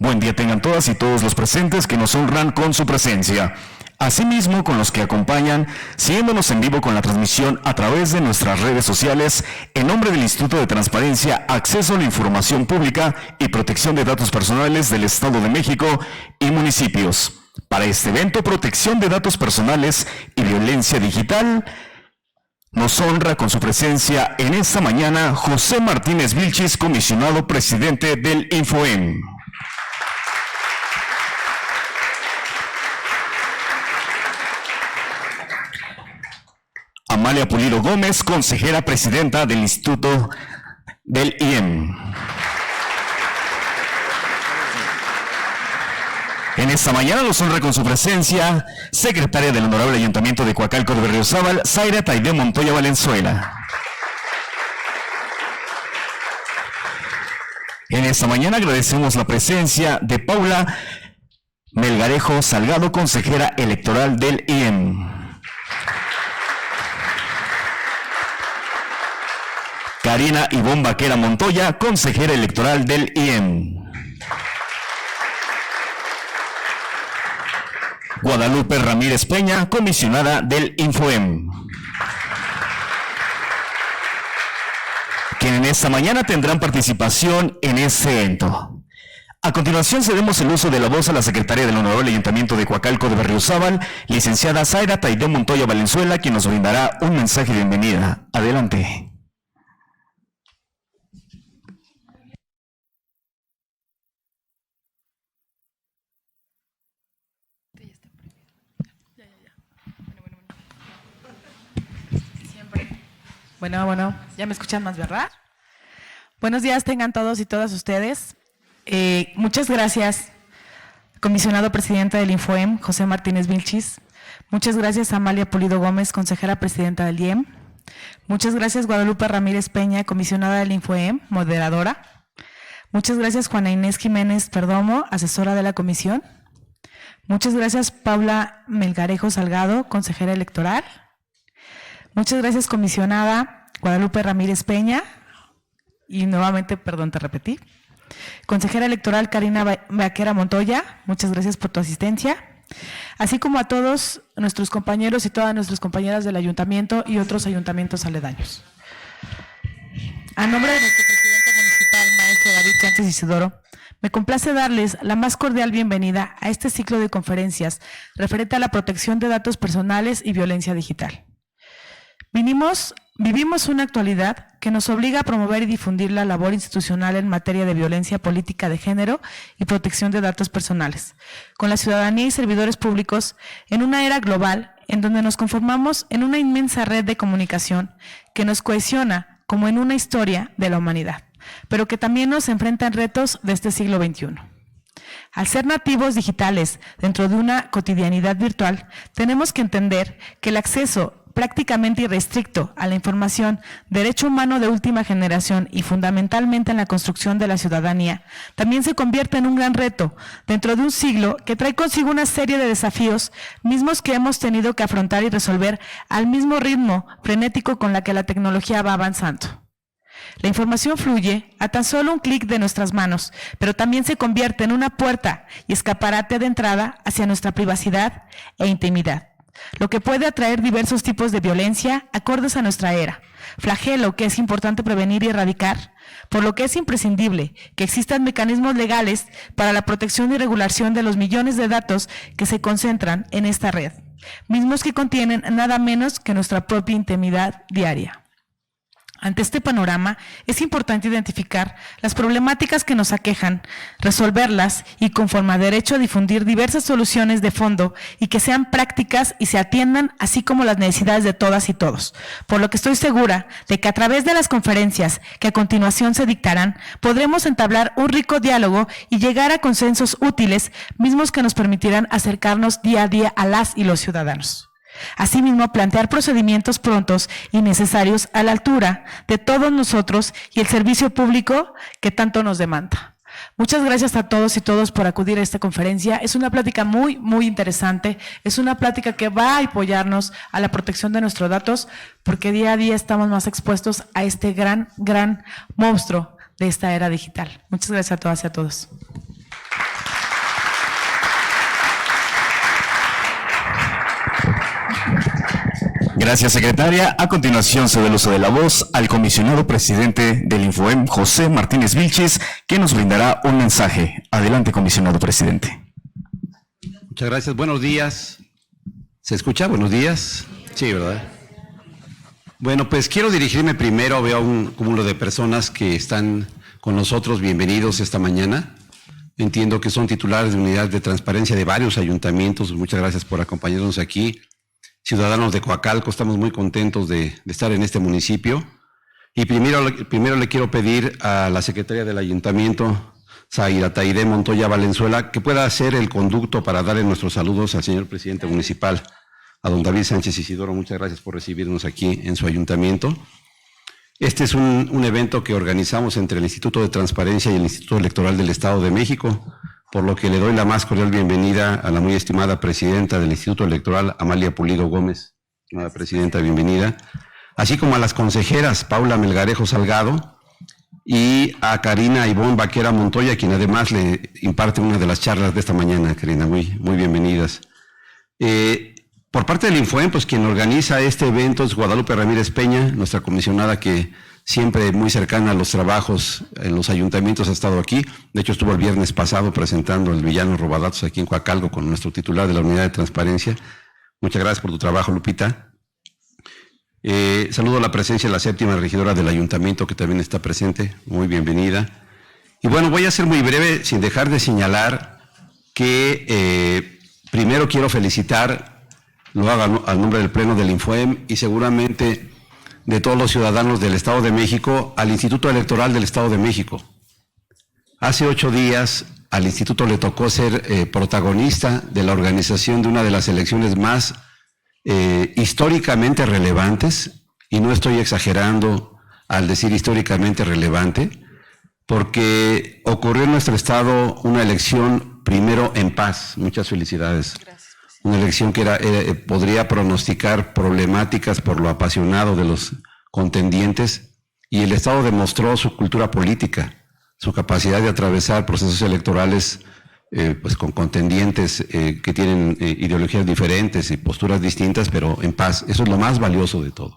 Buen día tengan todas y todos los presentes que nos honran con su presencia. Asimismo, con los que acompañan, siguiéndonos en vivo con la transmisión a través de nuestras redes sociales, en nombre del Instituto de Transparencia, Acceso a la Información Pública y Protección de Datos Personales del Estado de México y municipios. Para este evento, Protección de Datos Personales y Violencia Digital, nos honra con su presencia en esta mañana José Martínez Vilchis, comisionado presidente del INFOEM. Amalia Pulido Gómez, consejera presidenta del Instituto del IEM. En esta mañana nos honra con su presencia secretaria del Honorable Ayuntamiento de Coacalco de Berriozábal, Zaira Taide Montoya Valenzuela. En esta mañana agradecemos la presencia de Paula Melgarejo Salgado, consejera electoral del IEM. Karina Ivonne Vaquera Montoya, consejera electoral del IEM. Guadalupe Ramírez Peña, comisionada del INFOEM. Quienes en esta mañana tendrán participación en este evento. A continuación cedemos el uso de la voz a la secretaria del Honorable Ayuntamiento de Coacalco de Berriozábal, licenciada Zaira Taide Montoya Valenzuela, quien nos brindará un mensaje de bienvenida. Adelante. Bueno, ya me escuchan más, ¿verdad? Buenos días tengan todos y todas ustedes. Muchas gracias, comisionado presidente del INFOEM, José Martínez Vilchis. Muchas gracias, Amalia Pulido Gómez, consejera presidenta del IEM. Muchas gracias, Guadalupe Ramírez Peña, comisionada del INFOEM, moderadora. Muchas gracias, Juana Inés Jiménez Perdomo, asesora de la comisión. Muchas gracias, Paula Melgarejo Salgado, consejera electoral. Muchas gracias, comisionada Guadalupe Ramírez Peña, y nuevamente, perdón, te repetí. Consejera electoral Karina Vaquera Montoya, muchas gracias por tu asistencia, así como a todos nuestros compañeros y todas nuestras compañeras del ayuntamiento y otros ayuntamientos aledaños. A nombre de nuestro presidente municipal, maestro David Sánchez Isidoro, me complace darles la más cordial bienvenida a este ciclo de conferencias referente a la protección de datos personales y violencia digital. Vivimos una actualidad que nos obliga a promover y difundir la labor institucional en materia de violencia política de género y protección de datos personales, con la ciudadanía y servidores públicos en una era global en donde nos conformamos en una inmensa red de comunicación que nos cohesiona como en una historia de la humanidad, pero que también nos enfrenta en retos de este siglo XXI. Al ser nativos digitales dentro de una cotidianidad virtual, tenemos que entender que el acceso prácticamente irrestricto a la información, derecho humano de última generación y fundamentalmente en la construcción de la ciudadanía, también se convierte en un gran reto dentro de un siglo que trae consigo una serie de desafíos mismos que hemos tenido que afrontar y resolver al mismo ritmo frenético con la que la tecnología va avanzando. La información fluye a tan solo un clic de nuestras manos, pero también se convierte en una puerta y escaparate de entrada hacia nuestra privacidad e intimidad, lo que puede atraer diversos tipos de violencia acordes a nuestra era, flagelo que es importante prevenir y erradicar, por lo que es imprescindible que existan mecanismos legales para la protección y regulación de los millones de datos que se concentran en esta red, mismos que contienen nada menos que nuestra propia intimidad diaria. Ante este panorama, es importante identificar las problemáticas que nos aquejan, resolverlas y conforme a derecho difundir diversas soluciones de fondo y que sean prácticas y se atiendan así como las necesidades de todas y todos. Por lo que estoy segura de que a través de las conferencias que a continuación se dictarán, podremos entablar un rico diálogo y llegar a consensos útiles, mismos que nos permitirán acercarnos día a día a las y los ciudadanos. Asimismo, plantear procedimientos prontos y necesarios a la altura de todos nosotros y el servicio público que tanto nos demanda. Muchas gracias a todos y todas por acudir a esta conferencia. Es una plática muy interesante. Es una plática que va a apoyarnos a la protección de nuestros datos porque día a día estamos más expuestos a este gran monstruo de esta era digital. Muchas gracias a todas y a todos. Gracias, secretaria. A continuación cedo el uso de la voz al comisionado presidente del Infoem, José Martínez Vilchis, que nos brindará un mensaje. Adelante, comisionado presidente. Muchas gracias. Buenos días. ¿Se escucha? Buenos días. Sí, ¿verdad? Bueno, pues quiero dirigirme primero. Veo un cúmulo de personas que están con nosotros. Bienvenidos esta mañana. Entiendo que son titulares de unidades de transparencia de varios ayuntamientos. Muchas gracias por acompañarnos aquí. Ciudadanos de Coacalco, estamos muy contentos de estar en este municipio. Y primero le quiero pedir a la secretaria del ayuntamiento, Zaira Taide Montoya Valenzuela, que pueda hacer el conducto para darle nuestros saludos al señor presidente municipal, a don David Sánchez Isidoro. Muchas gracias por recibirnos aquí en su ayuntamiento. Este es un evento que organizamos entre el Instituto de Transparencia y el Instituto Electoral del Estado de México, por lo que le doy la más cordial bienvenida a la muy estimada presidenta del Instituto Electoral, Amalia Pulido Gómez. Estimada presidenta, bienvenida. Así como a las consejeras Paula Melgarejo Salgado y a Karina Ivonne Vaquera Montoya, quien además le imparte una de las charlas de esta mañana. Karina, muy bienvenidas. Por parte del Infoem, pues quien organiza este evento es Guadalupe Ramírez Peña, nuestra comisionada que siempre muy cercana a los trabajos en los ayuntamientos ha estado aquí. De hecho, estuvo el viernes pasado presentando el Villano Robadatos aquí en Coacalco con nuestro titular de la Unidad de Transparencia. Muchas gracias por tu trabajo, Lupita. Saludo a la presencia de la séptima regidora del ayuntamiento que también está presente. Muy bienvenida. Y bueno, voy a ser muy breve sin dejar de señalar que primero quiero felicitar, lo hago al nombre del Pleno del Infoem y seguramente de todos los ciudadanos del Estado de México, al Instituto Electoral del Estado de México. Hace 8 días al Instituto le tocó ser protagonista de la organización de una de las elecciones más históricamente relevantes, y no estoy exagerando al decir históricamente relevante, porque ocurrió en nuestro Estado una elección primero en paz. Muchas felicidades. Gracias. Una elección que podría pronosticar problemáticas por lo apasionado de los contendientes, y el Estado demostró su cultura política, su capacidad de atravesar procesos electorales pues con contendientes que tienen ideologías diferentes y posturas distintas, pero en paz. Eso es lo más valioso de todo.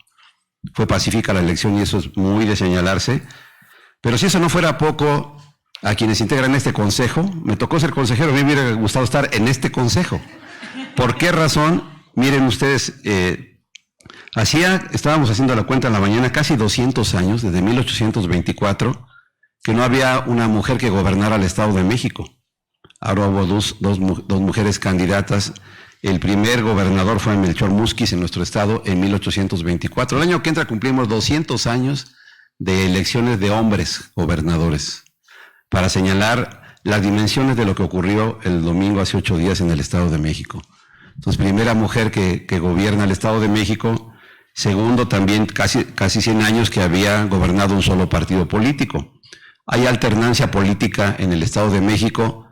Fue pacífica la elección y eso es muy de señalarse. Pero si eso no fuera poco, a quienes integran este consejo, me tocó ser consejero, a mí me hubiera gustado estar en este consejo. ¿Por qué razón? Miren ustedes, estábamos haciendo la cuenta en la mañana, casi 200 años, desde 1824, que no había una mujer que gobernara el Estado de México. Ahora hubo dos mujeres candidatas. El primer gobernador fue Melchor Musquiz en nuestro estado en 1824. El año que entra cumplimos 200 años de elecciones de hombres gobernadores, para señalar las dimensiones de lo que ocurrió el domingo hace 8 días en el Estado de México. Entonces, primera mujer que gobierna el Estado de México. Segundo, también casi 100 años que había gobernado un solo partido político. Hay alternancia política en el Estado de México.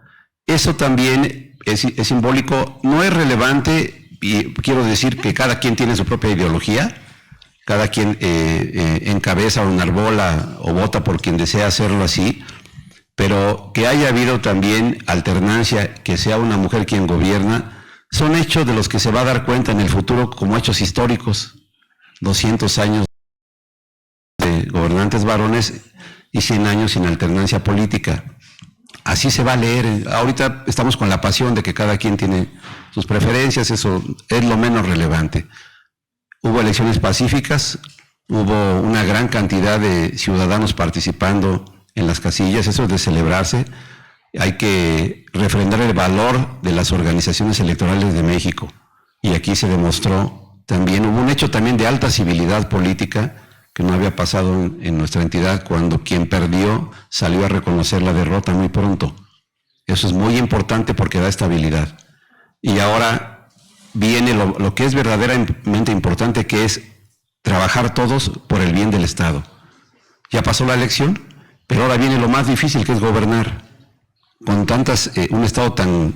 Eso también es simbólico, no es relevante, y quiero decir que cada quien tiene su propia ideología, cada quien encabeza o enarbola o vota por quien desea hacerlo así, pero que haya habido también alternancia, que sea una mujer quien gobierna, son hechos de los que se va a dar cuenta en el futuro como hechos históricos. 200 años de gobernantes varones y 100 años sin alternancia política. Así se va a leer. Ahorita estamos con la pasión de que cada quien tiene sus preferencias, eso es lo menos relevante. Hubo elecciones pacíficas, hubo una gran cantidad de ciudadanos participando en las casillas, eso es de celebrarse. Hay que refrendar el valor de las organizaciones electorales de México, y aquí se demostró también. Hubo un hecho también de alta civilidad política que no había pasado en nuestra entidad, cuando quien perdió salió a reconocer la derrota muy pronto. Eso es muy importante porque da estabilidad. Y ahora viene lo que es verdaderamente importante, que es trabajar todos por el bien del Estado. Ya pasó la elección, pero ahora viene lo más difícil, que es gobernar. Con un Estado tan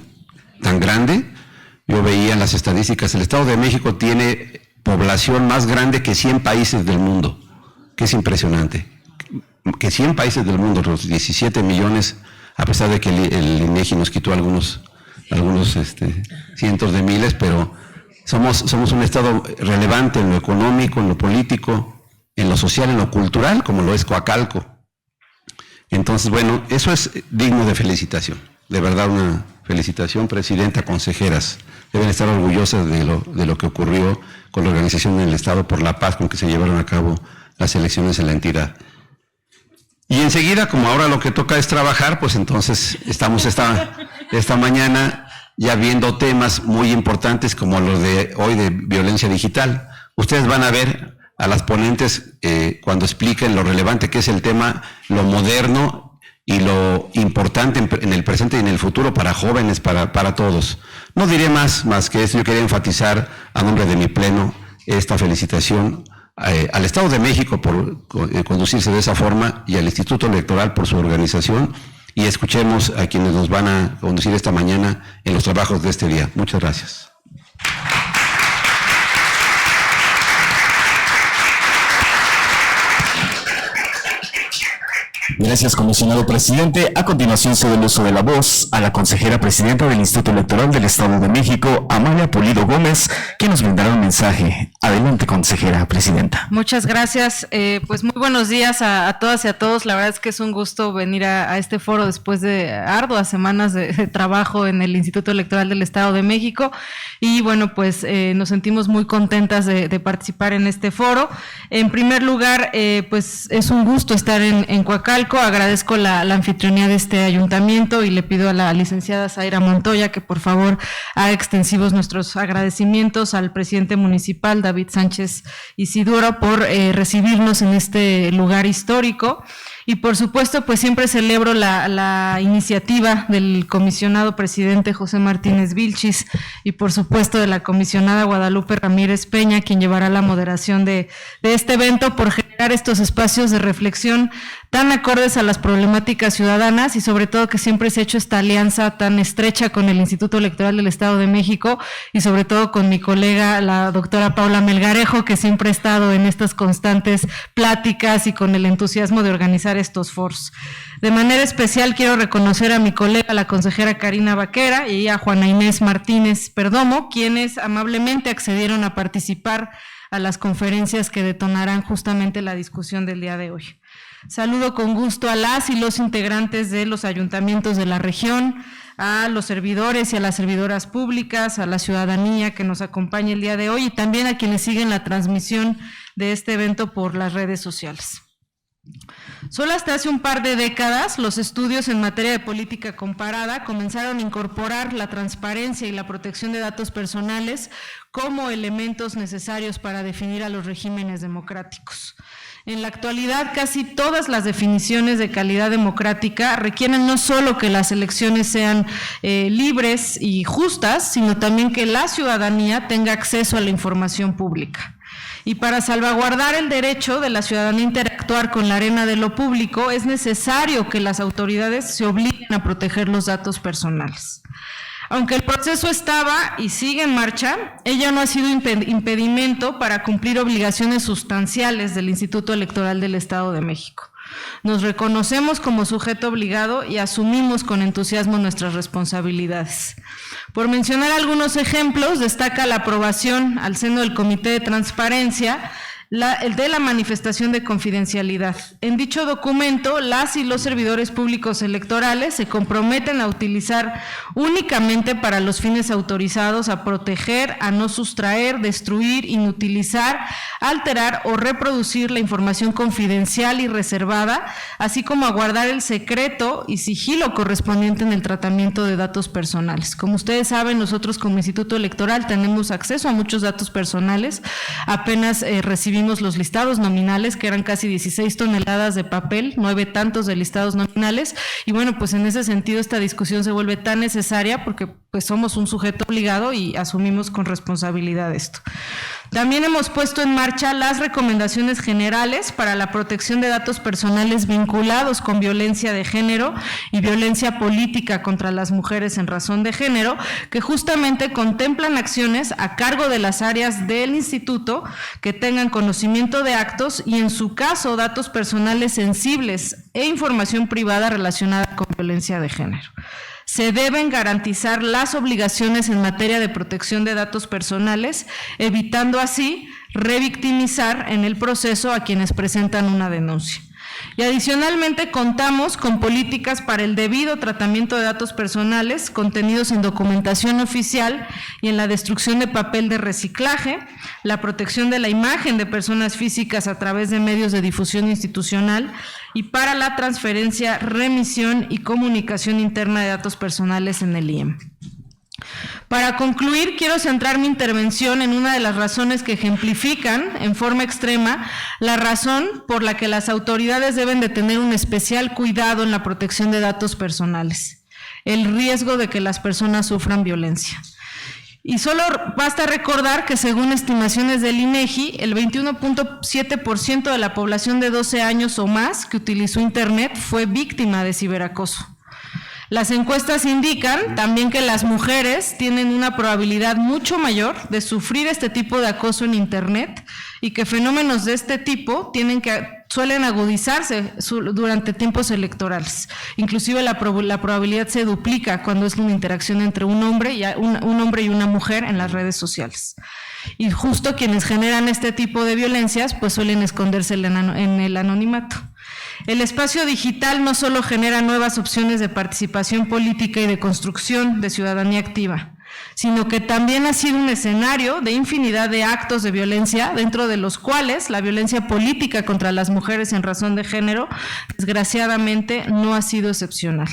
grande, yo veía en las estadísticas, el Estado de México tiene población más grande que 100 países del mundo, que es impresionante. Que 100 países del mundo, los 17 millones, a pesar de que el INEGI nos quitó algunos cientos de miles, pero Somos un estado relevante en lo económico, en lo político, en lo social, en lo cultural, como lo es Coacalco. Entonces, bueno, eso es digno de felicitación. De verdad, una felicitación, presidenta, consejeras. Deben estar orgullosas de lo que ocurrió con la Organización del Estado por la Paz con que se llevaron a cabo las elecciones en la entidad. Y enseguida, como ahora lo que toca es trabajar, pues entonces estamos esta mañana ya viendo temas muy importantes como los de hoy de violencia digital. Ustedes van a ver a las ponentes cuando expliquen lo relevante que es el tema, lo moderno y lo importante en el presente y en el futuro para jóvenes, para todos. No diré más que eso. Yo quería enfatizar a nombre de mi pleno esta felicitación al Estado de México por conducirse de esa forma y al Instituto Electoral por su organización, y escuchemos a quienes nos van a conducir esta mañana en los trabajos de este día. Muchas gracias. Gracias, comisionado presidente. A continuación cedo el uso de la voz a la consejera presidenta del Instituto Electoral del Estado de México, Amalia Pulido Gómez, que nos brindará un mensaje. Adelante, consejera presidenta. Muchas gracias. Pues muy buenos días a todas y a todos. La verdad es que es un gusto venir a este foro después de arduas semanas de trabajo en el Instituto Electoral del Estado de México. Y bueno, pues nos sentimos muy contentas de participar en este foro. En primer lugar, pues es un gusto estar en Coacalco. Agradezco la anfitrionía de este ayuntamiento y le pido a la licenciada Zaira Montoya que por favor haga extensivos nuestros agradecimientos al presidente municipal, David Sánchez Isidoro, por recibirnos en este lugar histórico. Y por supuesto, pues siempre celebro la iniciativa del comisionado presidente José Martínez Vilchis y por supuesto de la comisionada Guadalupe Ramírez Peña, quien llevará la moderación de este evento, por generar estos espacios de reflexión tan acordes a las problemáticas ciudadanas y sobre todo que siempre se ha hecho esta alianza tan estrecha con el Instituto Electoral del Estado de México y sobre todo con mi colega, la doctora Paula Melgarejo, que siempre ha estado en estas constantes pláticas y con el entusiasmo de organizar estos foros. De manera especial quiero reconocer a mi colega, la consejera Karina Vaquera, y a Juana Inés Martínez Perdomo, quienes amablemente accedieron a participar a las conferencias que detonarán justamente la discusión del día de hoy. Saludo con gusto a las y los integrantes de los ayuntamientos de la región, a los servidores y a las servidoras públicas, a la ciudadanía que nos acompaña el día de hoy y también a quienes siguen la transmisión de este evento por las redes sociales. Solo hasta hace un par de décadas, los estudios en materia de política comparada comenzaron a incorporar la transparencia y la protección de datos personales como elementos necesarios para definir a los regímenes democráticos. En la actualidad, casi todas las definiciones de calidad democrática requieren no solo que las elecciones sean libres y justas, sino también que la ciudadanía tenga acceso a la información pública. Y para salvaguardar el derecho de la ciudadanía a interactuar con la arena de lo público, es necesario que las autoridades se obliguen a proteger los datos personales. Aunque el proceso estaba y sigue en marcha, ella no ha sido impedimento para cumplir obligaciones sustanciales del Instituto Electoral del Estado de México. Nos reconocemos como sujeto obligado y asumimos con entusiasmo nuestras responsabilidades. Por mencionar algunos ejemplos, destaca la aprobación al seno del Comité de Transparencia el de la manifestación de confidencialidad. En dicho documento, las y los servidores públicos electorales se comprometen a utilizar únicamente para los fines autorizados a proteger, a no sustraer, destruir, inutilizar, alterar o reproducir la información confidencial y reservada, así como a guardar el secreto y sigilo correspondiente en el tratamiento de datos personales. Como ustedes saben, nosotros como Instituto Electoral tenemos acceso a muchos datos personales. Apenas recibimos los listados nominales, que eran casi 16 toneladas de papel, 9 tantos de listados nominales, y bueno, pues en ese sentido esta discusión se vuelve tan necesaria porque pues somos un sujeto obligado y asumimos con responsabilidad esto. También hemos puesto en marcha las recomendaciones generales para la protección de datos personales vinculados con violencia de género y violencia política contra las mujeres en razón de género, que justamente contemplan acciones a cargo de las áreas del instituto que tengan conocimiento de actos y en su caso datos personales sensibles e información privada relacionada con violencia de género. se deben garantizar las obligaciones en materia de protección de datos personales, evitando así revictimizar en el proceso a quienes presentan una denuncia. Y adicionalmente contamos con políticas para el debido tratamiento de datos personales contenidos en documentación oficial y en la destrucción de papel de reciclaje, la protección de la imagen de personas físicas a través de medios de difusión institucional y para la transferencia, remisión y comunicación interna de datos personales en el IEM. Para concluir, quiero centrar mi intervención en una de las razones que ejemplifican en forma extrema la razón por la que las autoridades deben de tener un especial cuidado en la protección de datos personales: el riesgo de que las personas sufran violencia. Y solo basta recordar que según estimaciones del INEGI, el 21.7% de la población de 12 años o más que utilizó Internet fue víctima de ciberacoso. Las encuestas indican también que las mujeres tienen una probabilidad mucho mayor de sufrir este tipo de acoso en Internet y que fenómenos de este tipo suelen agudizarse durante tiempos electorales. Inclusive la probabilidad se duplica cuando es una interacción entre un hombre y una mujer en las redes sociales. Y justo quienes generan este tipo de violencias pues suelen esconderse en el anonimato. El espacio digital no solo genera nuevas opciones de participación política y de construcción de ciudadanía activa, sino que también ha sido un escenario de infinidad de actos de violencia, dentro de los cuales la violencia política contra las mujeres en razón de género, desgraciadamente, no ha sido excepcional.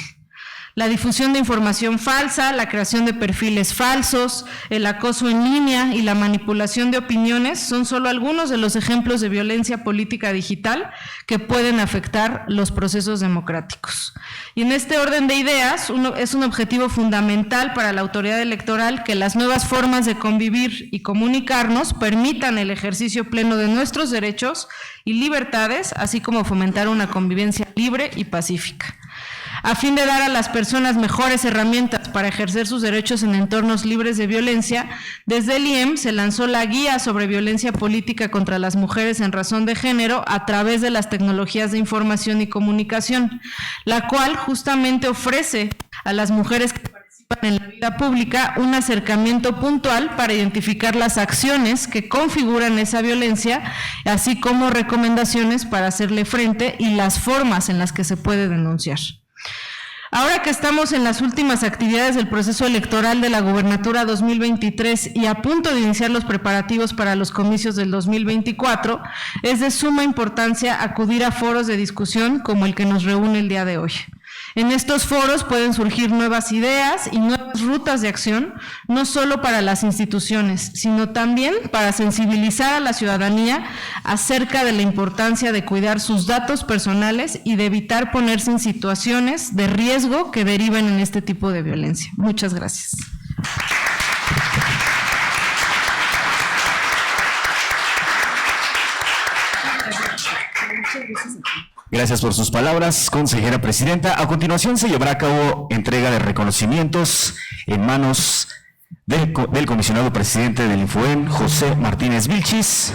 La difusión de información falsa, la creación de perfiles falsos, el acoso en línea y la manipulación de opiniones son solo algunos de los ejemplos de violencia política digital que pueden afectar los procesos democráticos. Y en este orden de ideas, es un objetivo fundamental para la autoridad electoral que las nuevas formas de convivir y comunicarnos permitan el ejercicio pleno de nuestros derechos y libertades, así como fomentar una convivencia libre y pacífica. A fin de dar a las personas mejores herramientas para ejercer sus derechos en entornos libres de violencia, desde el IEM se lanzó la Guía sobre Violencia Política contra las Mujeres en Razón de Género a través de las tecnologías de información y comunicación, la cual justamente ofrece a las mujeres que participan en la vida pública un acercamiento puntual para identificar las acciones que configuran esa violencia, así como recomendaciones para hacerle frente y las formas en las que se puede denunciar. Ahora que estamos en las últimas actividades del proceso electoral de la Gubernatura 2023 y a punto de iniciar los preparativos para los comicios del 2024, es de suma importancia acudir a foros de discusión como el que nos reúne el día de hoy. En estos foros pueden surgir nuevas ideas y nuevas rutas de acción, no solo para las instituciones, sino también para sensibilizar a la ciudadanía acerca de la importancia de cuidar sus datos personales y de evitar ponerse en situaciones de riesgo que deriven en este tipo de violencia. Muchas gracias. Gracias por sus palabras, consejera presidenta. A continuación se llevará a cabo entrega de reconocimientos en manos del comisionado presidente del Infoen, José Martínez Vilchis,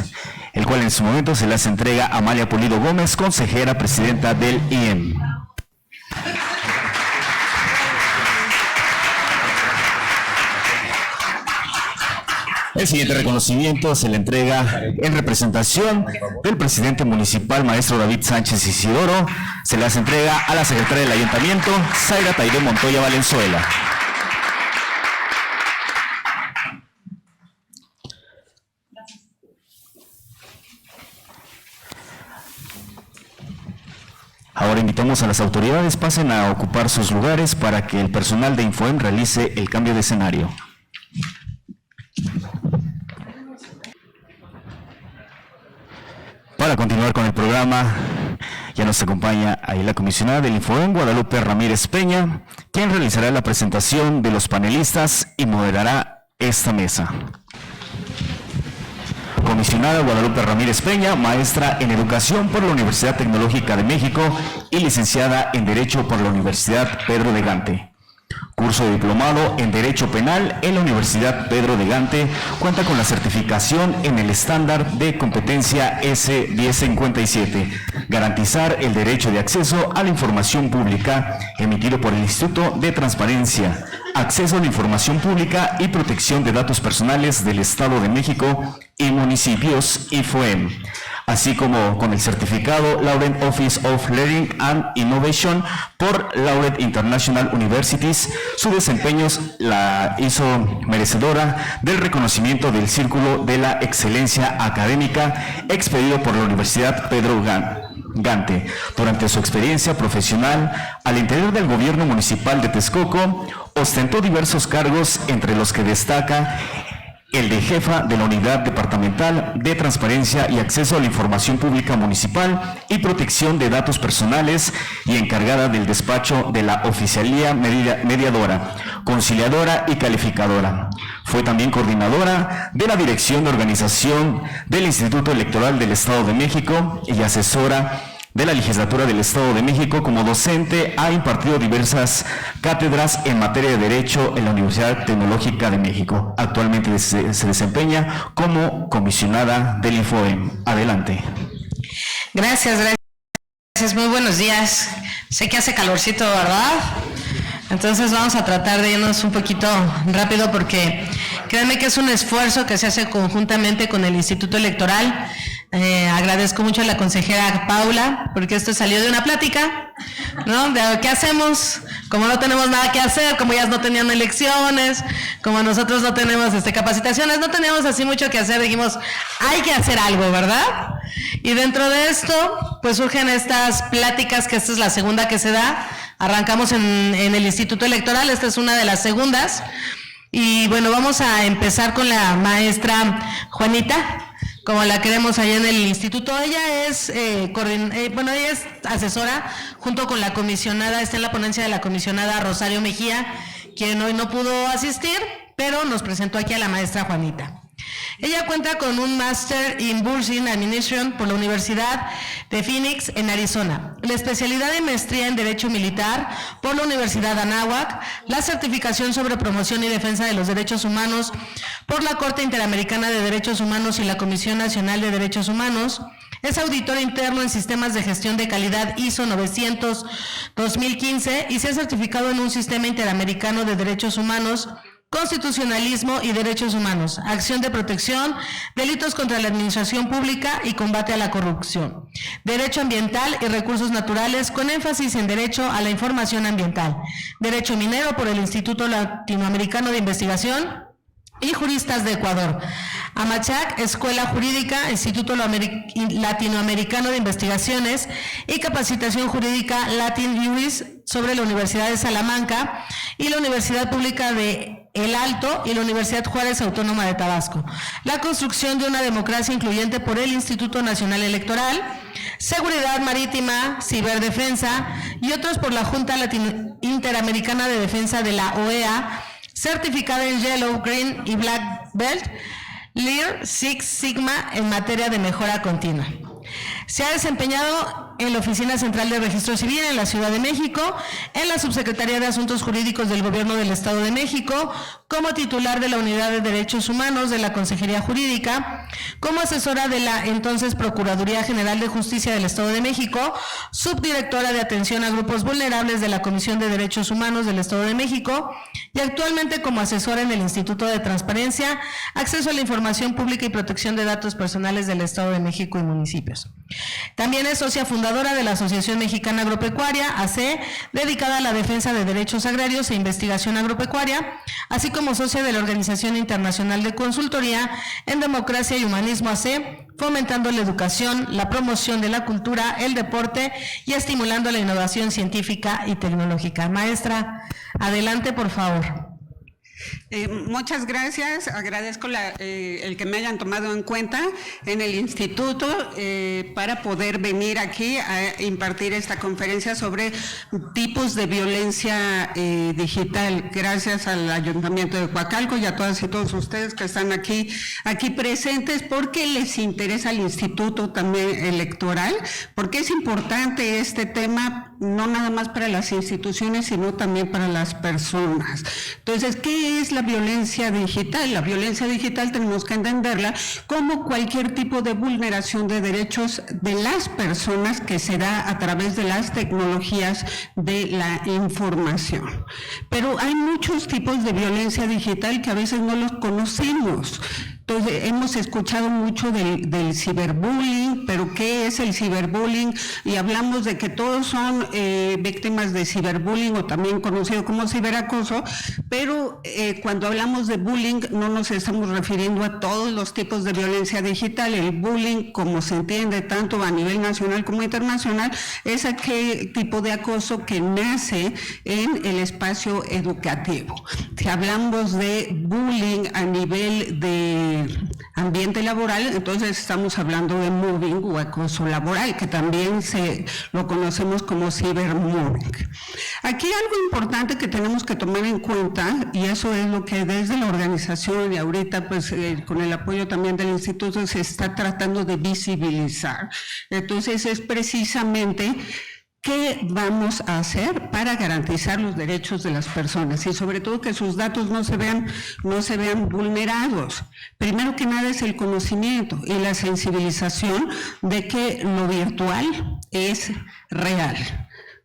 el cual en su momento se le hace entrega a Amalia Pulido Gómez, consejera presidenta del IEM. El siguiente reconocimiento se le entrega en representación del presidente municipal, maestro David Sánchez Isidoro. Se le hace entrega a la secretaria del Ayuntamiento, Zaira Taide Montoya Valenzuela. Ahora invitamos a las autoridades, pasen a ocupar sus lugares para que el personal de Infoen realice el cambio de escenario. Para continuar con el programa, ya nos acompaña ahí la comisionada del Infoen, Guadalupe Ramírez Peña, quien realizará la presentación de los panelistas y moderará esta mesa. Comisionada Guadalupe Ramírez Peña, maestra en Educación por la Universidad Tecnológica de México y licenciada en Derecho por la Universidad Pedro de Gante. Curso de diplomado en Derecho Penal en la Universidad Pedro de Gante, cuenta con la certificación en el estándar de competencia S1057. garantizar el derecho de acceso a la información pública emitido por el Instituto de Transparencia, Acceso a la Información Pública y Protección de Datos Personales del Estado de México y municipios IFOEM, así como con el certificado Laureate Office of Learning and Innovation por Laureate International Universities. Su desempeño la hizo merecedora del reconocimiento del Círculo de la Excelencia Académica expedido por la Universidad Pedro Gante. Durante su experiencia profesional al interior del gobierno municipal de Texcoco, ostentó diversos cargos, entre los que destaca el de jefa de la Unidad Departamental de Transparencia y Acceso a la Información Pública Municipal y Protección de Datos Personales y encargada del despacho de la Oficialía Mediadora, Conciliadora y Calificadora. Fue también coordinadora de la Dirección de Organización del Instituto Electoral del Estado de México y asesora de la Legislatura del Estado de México. Como docente ha impartido diversas cátedras en materia de Derecho en la Universidad Tecnológica de México. Actualmente se desempeña como comisionada del IFOEM. Adelante. Gracias. Muy buenos días. Sé que hace calorcito, ¿verdad? Entonces vamos a tratar de irnos un poquito rápido porque créanme que es un esfuerzo que se hace conjuntamente con el Instituto Electoral. Agradezco mucho a la consejera Paula, porque esto salió de una plática, ¿no? De qué hacemos, como no tenemos nada que hacer, como ellas no tenían elecciones, como nosotros no tenemos capacitaciones, no teníamos así mucho que hacer, dijimos, hay que hacer algo, ¿verdad? Y dentro de esto, pues surgen estas pláticas, que esta es la segunda que se da. Arrancamos en el Instituto Electoral, esta es una de las segundas. Y bueno, vamos a empezar con la maestra Juanita, como la queremos allá en el instituto. Ella es, ella es asesora junto con la comisionada, está en la ponencia de la comisionada Rosario Mejía, quien hoy no pudo asistir, pero nos presentó aquí a la maestra Juanita. Ella cuenta con un Master in Business Administration por la Universidad de Phoenix en Arizona, la especialidad de maestría en Derecho Militar por la Universidad Anáhuac, la certificación sobre promoción y defensa de los derechos humanos por la Corte Interamericana de Derechos Humanos y la Comisión Nacional de Derechos Humanos. Es auditor interno en sistemas de gestión de calidad ISO 900-2015 y se ha certificado en un sistema interamericano de derechos humanos, constitucionalismo y derechos humanos, acción de protección, delitos contra la administración pública y combate a la corrupción, derecho ambiental y recursos naturales con énfasis en derecho a la información ambiental, derecho minero por el Instituto Latinoamericano de Investigación y Juristas de Ecuador, AMACHAC, Escuela Jurídica, Instituto Latinoamericano de Investigaciones y Capacitación Jurídica Latin Juris sobre la Universidad de Salamanca y la Universidad Pública de El Alto y la Universidad Juárez Autónoma de Tabasco. La construcción de una democracia incluyente por el Instituto Nacional Electoral, seguridad marítima, ciberdefensa y otros por la Junta Interamericana de Defensa de la OEA, certificada en Yellow, Green y Black Belt, Lear Six Sigma en materia de mejora continua. Se ha desempeñado en la Oficina Central de Registro Civil en la Ciudad de México, en la Subsecretaría de Asuntos Jurídicos del Gobierno del Estado de México, como titular de la Unidad de Derechos Humanos de la Consejería Jurídica, como asesora de la entonces Procuraduría General de Justicia del Estado de México, subdirectora de Atención a Grupos Vulnerables de la Comisión de Derechos Humanos del Estado de México y actualmente como asesora en el Instituto de Transparencia, Acceso a la Información Pública y Protección de Datos Personales del Estado de México y municipios. También es socia fundadora de la Asociación Mexicana Agropecuaria, AC, dedicada a la defensa de derechos agrarios e investigación agropecuaria, así como socia de la Organización Internacional de Consultoría en Democracia y Humanismo, AC, fomentando la educación, la promoción de la cultura, el deporte y estimulando la innovación científica y tecnológica. Maestra, adelante, por favor. Muchas gracias, agradezco el que me hayan tomado en cuenta en el instituto para poder venir aquí a impartir esta conferencia sobre tipos de violencia digital. Gracias al Ayuntamiento de Coacalco y a todas y todos ustedes que están aquí presentes, porque les interesa al instituto también electoral, porque es importante este tema no nada más para las instituciones, sino también para las personas. Entonces, ¿qué es la violencia digital? La violencia digital tenemos que entenderla como cualquier tipo de vulneración de derechos de las personas que se da a través de las tecnologías de la información. Pero hay muchos tipos de violencia digital que a veces no los conocemos. Entonces, hemos escuchado mucho del ciberbullying, pero ¿qué es el ciberbullying? Y hablamos de que todos son víctimas de ciberbullying o también conocido como ciberacoso, pero cuando hablamos de bullying no nos estamos refiriendo a todos los tipos de violencia digital. El bullying, como se entiende tanto a nivel nacional como internacional, es aquel tipo de acoso que nace en el espacio educativo. Si hablamos de bullying a nivel de ambiente laboral, entonces estamos hablando de mobbing o acoso laboral, que también lo conocemos como cibermobbing. Aquí algo importante que tenemos que tomar en cuenta, y eso es lo que desde la organización y ahorita pues con el apoyo también del instituto se está tratando de visibilizar. Entonces es precisamente ¿qué vamos a hacer para garantizar los derechos de las personas y sobre todo que sus datos no se vean vulnerados? Primero que nada es el conocimiento y la sensibilización de que lo virtual es real.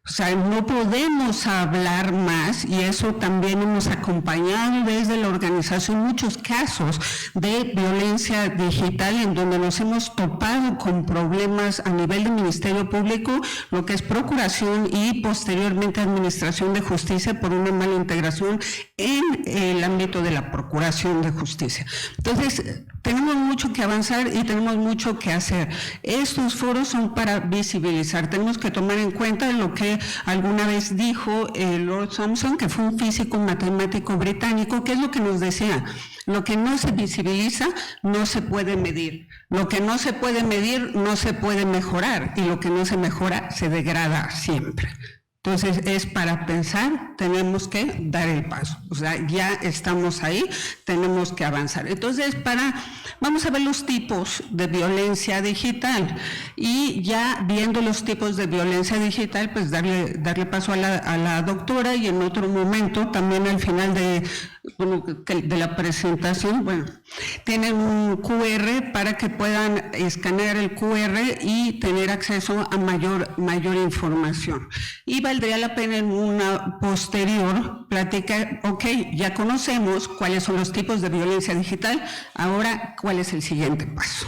O sea, no podemos hablar más, y eso también hemos acompañado desde la organización muchos casos de violencia digital en donde nos hemos topado con problemas a nivel del Ministerio Público, lo que es procuración y posteriormente administración de justicia por una mala integración en el ámbito de la procuración de justicia. Entonces, tenemos mucho que avanzar y tenemos mucho que hacer. Estos foros son para visibilizar. Tenemos que tomar en cuenta lo que alguna vez dijo Lord Thomson, que fue un físico matemático británico, que es lo que nos decía: lo que no se visibiliza no se puede medir, lo que no se puede medir no se puede mejorar, y lo que no se mejora se degrada siempre. Entonces es para pensar, tenemos que dar el paso, o sea, ya estamos ahí, tenemos que avanzar. Entonces vamos a ver los tipos de violencia digital, y ya viendo los tipos de violencia digital, pues darle paso a la doctora, y en otro momento, también al final de la presentación, tienen un QR para que puedan escanear el QR y tener acceso a mayor información. Y valdría la pena en una posterior platicar, ya conocemos cuáles son los tipos de violencia digital, ahora cuál es el siguiente paso.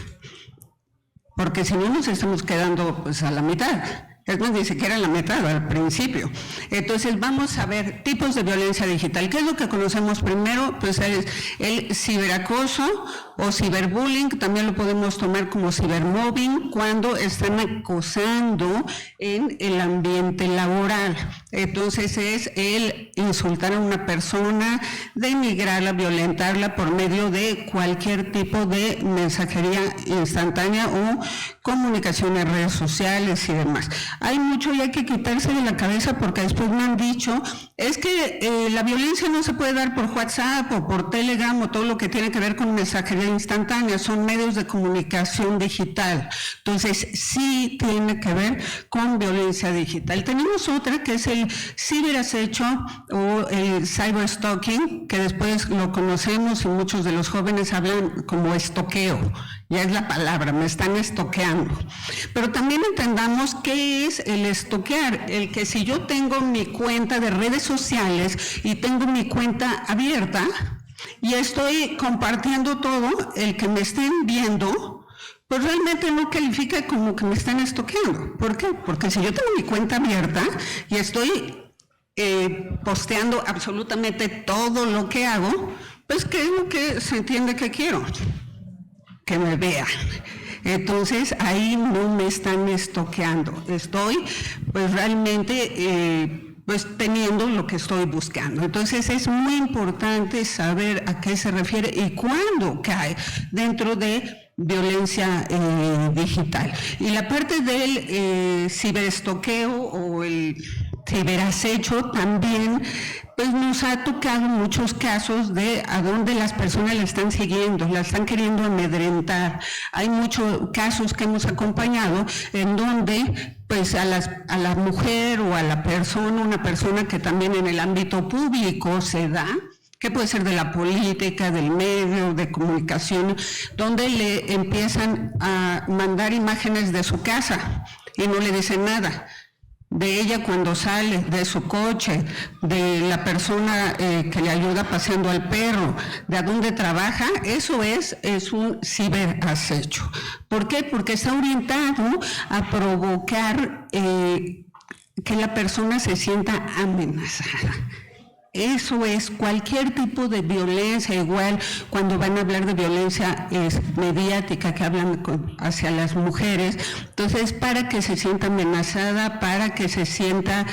Porque si no nos estamos quedando pues a la mitad. Es más, ni siquiera en la mitad, al principio. Entonces vamos a ver tipos de violencia digital. ¿Qué es lo que conocemos primero? Pues es el ciberacoso o ciberbullying, también lo podemos tomar como cibermobbing, cuando están acosando en el ambiente laboral. Entonces es el insultar a una persona, denigrarla, violentarla por medio de cualquier tipo de mensajería instantánea o comunicación en redes sociales y demás. Hay mucho y hay que quitarse de la cabeza, porque después me han dicho, es que la violencia no se puede dar por WhatsApp o por Telegram o todo lo que tiene que ver con mensajería instantánea, son medios de comunicación digital. Entonces sí tiene que ver con violencia digital. Tenemos otra que es el ciberacecho o el cyberstalking, que después lo conocemos y muchos de los jóvenes hablan como estoqueo. Ya es la palabra, me están estoqueando. Pero también entendamos qué es el estoquear, el que si yo tengo mi cuenta de redes sociales y tengo mi cuenta abierta y estoy compartiendo todo, el que me estén viendo, pues realmente no califica como que me están estoqueando. ¿Por qué? Porque si yo tengo mi cuenta abierta y estoy posteando absolutamente todo lo que hago, pues ¿qué es lo que se entiende que quiero? Que me vean. Entonces ahí no me están estoqueando, estoy pues realmente pues teniendo lo que estoy buscando. Entonces es muy importante saber a qué se refiere y cuándo cae dentro de violencia digital. Y la parte del ciberestoqueo o el ciberacecho también, pues nos ha tocado muchos casos de a dónde las personas la están siguiendo, la están queriendo amedrentar. Hay muchos casos que hemos acompañado en donde pues a la mujer o a la persona, una persona que también en el ámbito público se da, que puede ser de la política, del medio, de comunicación, donde le empiezan a mandar imágenes de su casa y no le dicen nada. De ella cuando sale, de su coche, de la persona que le ayuda paseando al perro, de a dónde trabaja, eso es un ciberacecho. ¿Por qué? Porque está orientado a provocar que la persona se sienta amenazada. Eso es cualquier tipo de violencia, igual cuando van a hablar de violencia mediática que hablan hacia las mujeres, entonces para que se sienta amenazada, para que se sienta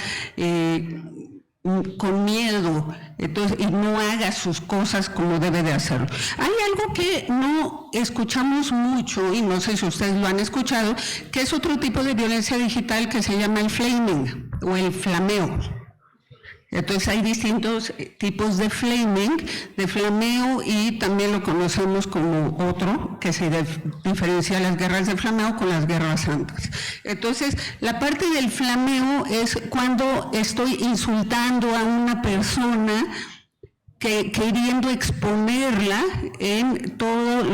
con miedo, entonces, y no haga sus cosas como debe de hacerlo. Hay algo que no escuchamos mucho, y no sé si ustedes lo han escuchado, que es otro tipo de violencia digital que se llama el flaming o el flameo. Entonces hay distintos tipos de flameo, y también lo conocemos como otro, que se diferencia las guerras de flameo con las guerras santas. Entonces, la parte del flameo es cuando estoy insultando a una persona, queriendo exponerla en todas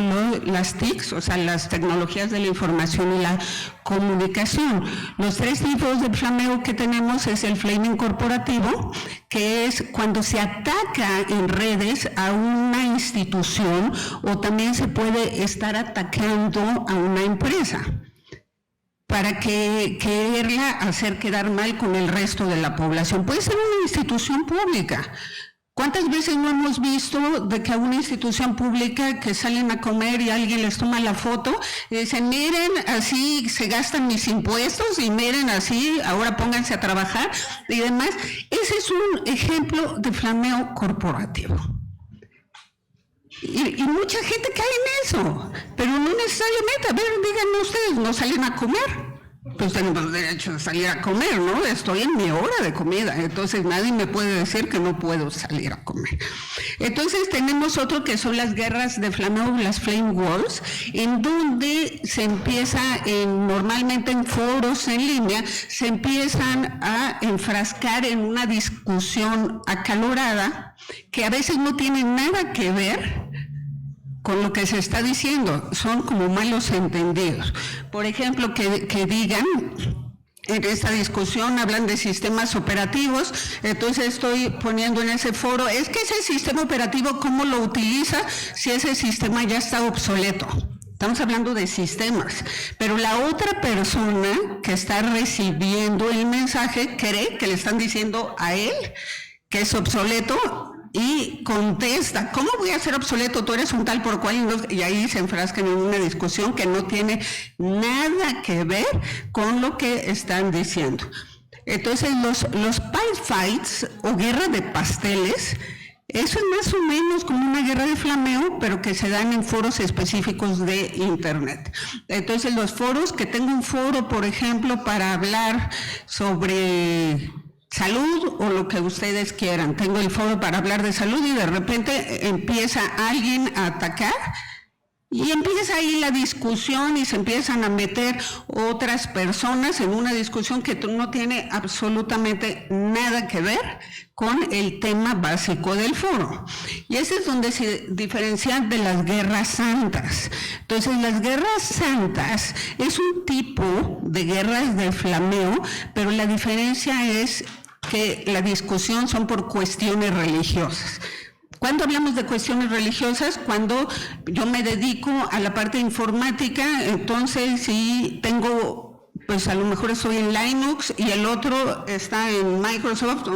las TICs, o sea, las tecnologías de la información y la comunicación. Los tres tipos de flameo que tenemos es el flaming corporativo, que es cuando se ataca en redes a una institución, o también se puede estar atacando a una empresa para quererla hacer quedar mal con el resto de la población. Puede ser una institución pública. ¿Cuántas veces no hemos visto de que a una institución pública que salen a comer y alguien les toma la foto y dicen, miren, así se gastan mis impuestos, y miren, así, ahora pónganse a trabajar y demás? Ese es un ejemplo de flameo corporativo. Y mucha gente cae en eso, pero no necesariamente. A ver, díganme ustedes, ¿no salen a comer? Pues tenemos derecho a salir a comer, ¿no? Estoy en mi hora de comida, entonces nadie me puede decir que no puedo salir a comer. Entonces tenemos otro que son las guerras de flameo, las flame wars, en donde se empieza, normalmente en foros en línea, se empiezan a enfrascar en una discusión acalorada que a veces no tiene nada que ver con lo que se está diciendo, son como malos entendidos. Por ejemplo, que digan, en esta discusión hablan de sistemas operativos, entonces estoy poniendo en ese foro, es que ese sistema operativo, ¿cómo lo utiliza si ese sistema ya está obsoleto? Estamos hablando de sistemas, pero la otra persona que está recibiendo el mensaje cree que le están diciendo a él que es obsoleto, y contesta, ¿cómo voy a ser obsoleto? Tú eres un tal por cual, y ahí se enfrascan en una discusión que no tiene nada que ver con lo que están diciendo. Entonces, los pie fights o guerra de pasteles, eso es más o menos como una guerra de flameo, pero que se dan en foros específicos de Internet. Entonces, los foros, que tengo un foro, por ejemplo, para hablar sobre salud o lo que ustedes quieran. Tengo el foro para hablar de salud y de repente empieza alguien a atacar y empieza ahí la discusión y se empiezan a meter otras personas en una discusión que no tiene absolutamente nada que ver con el tema básico del foro. Y ese es donde se diferencian de las guerras santas. Entonces, las guerras santas es un tipo de guerras de flameo, pero la diferencia es que la discusión son por cuestiones religiosas. Cuando hablamos de cuestiones religiosas, cuando yo me dedico a la parte informática, entonces si tengo, pues a lo mejor estoy en Linux y el otro está en Microsoft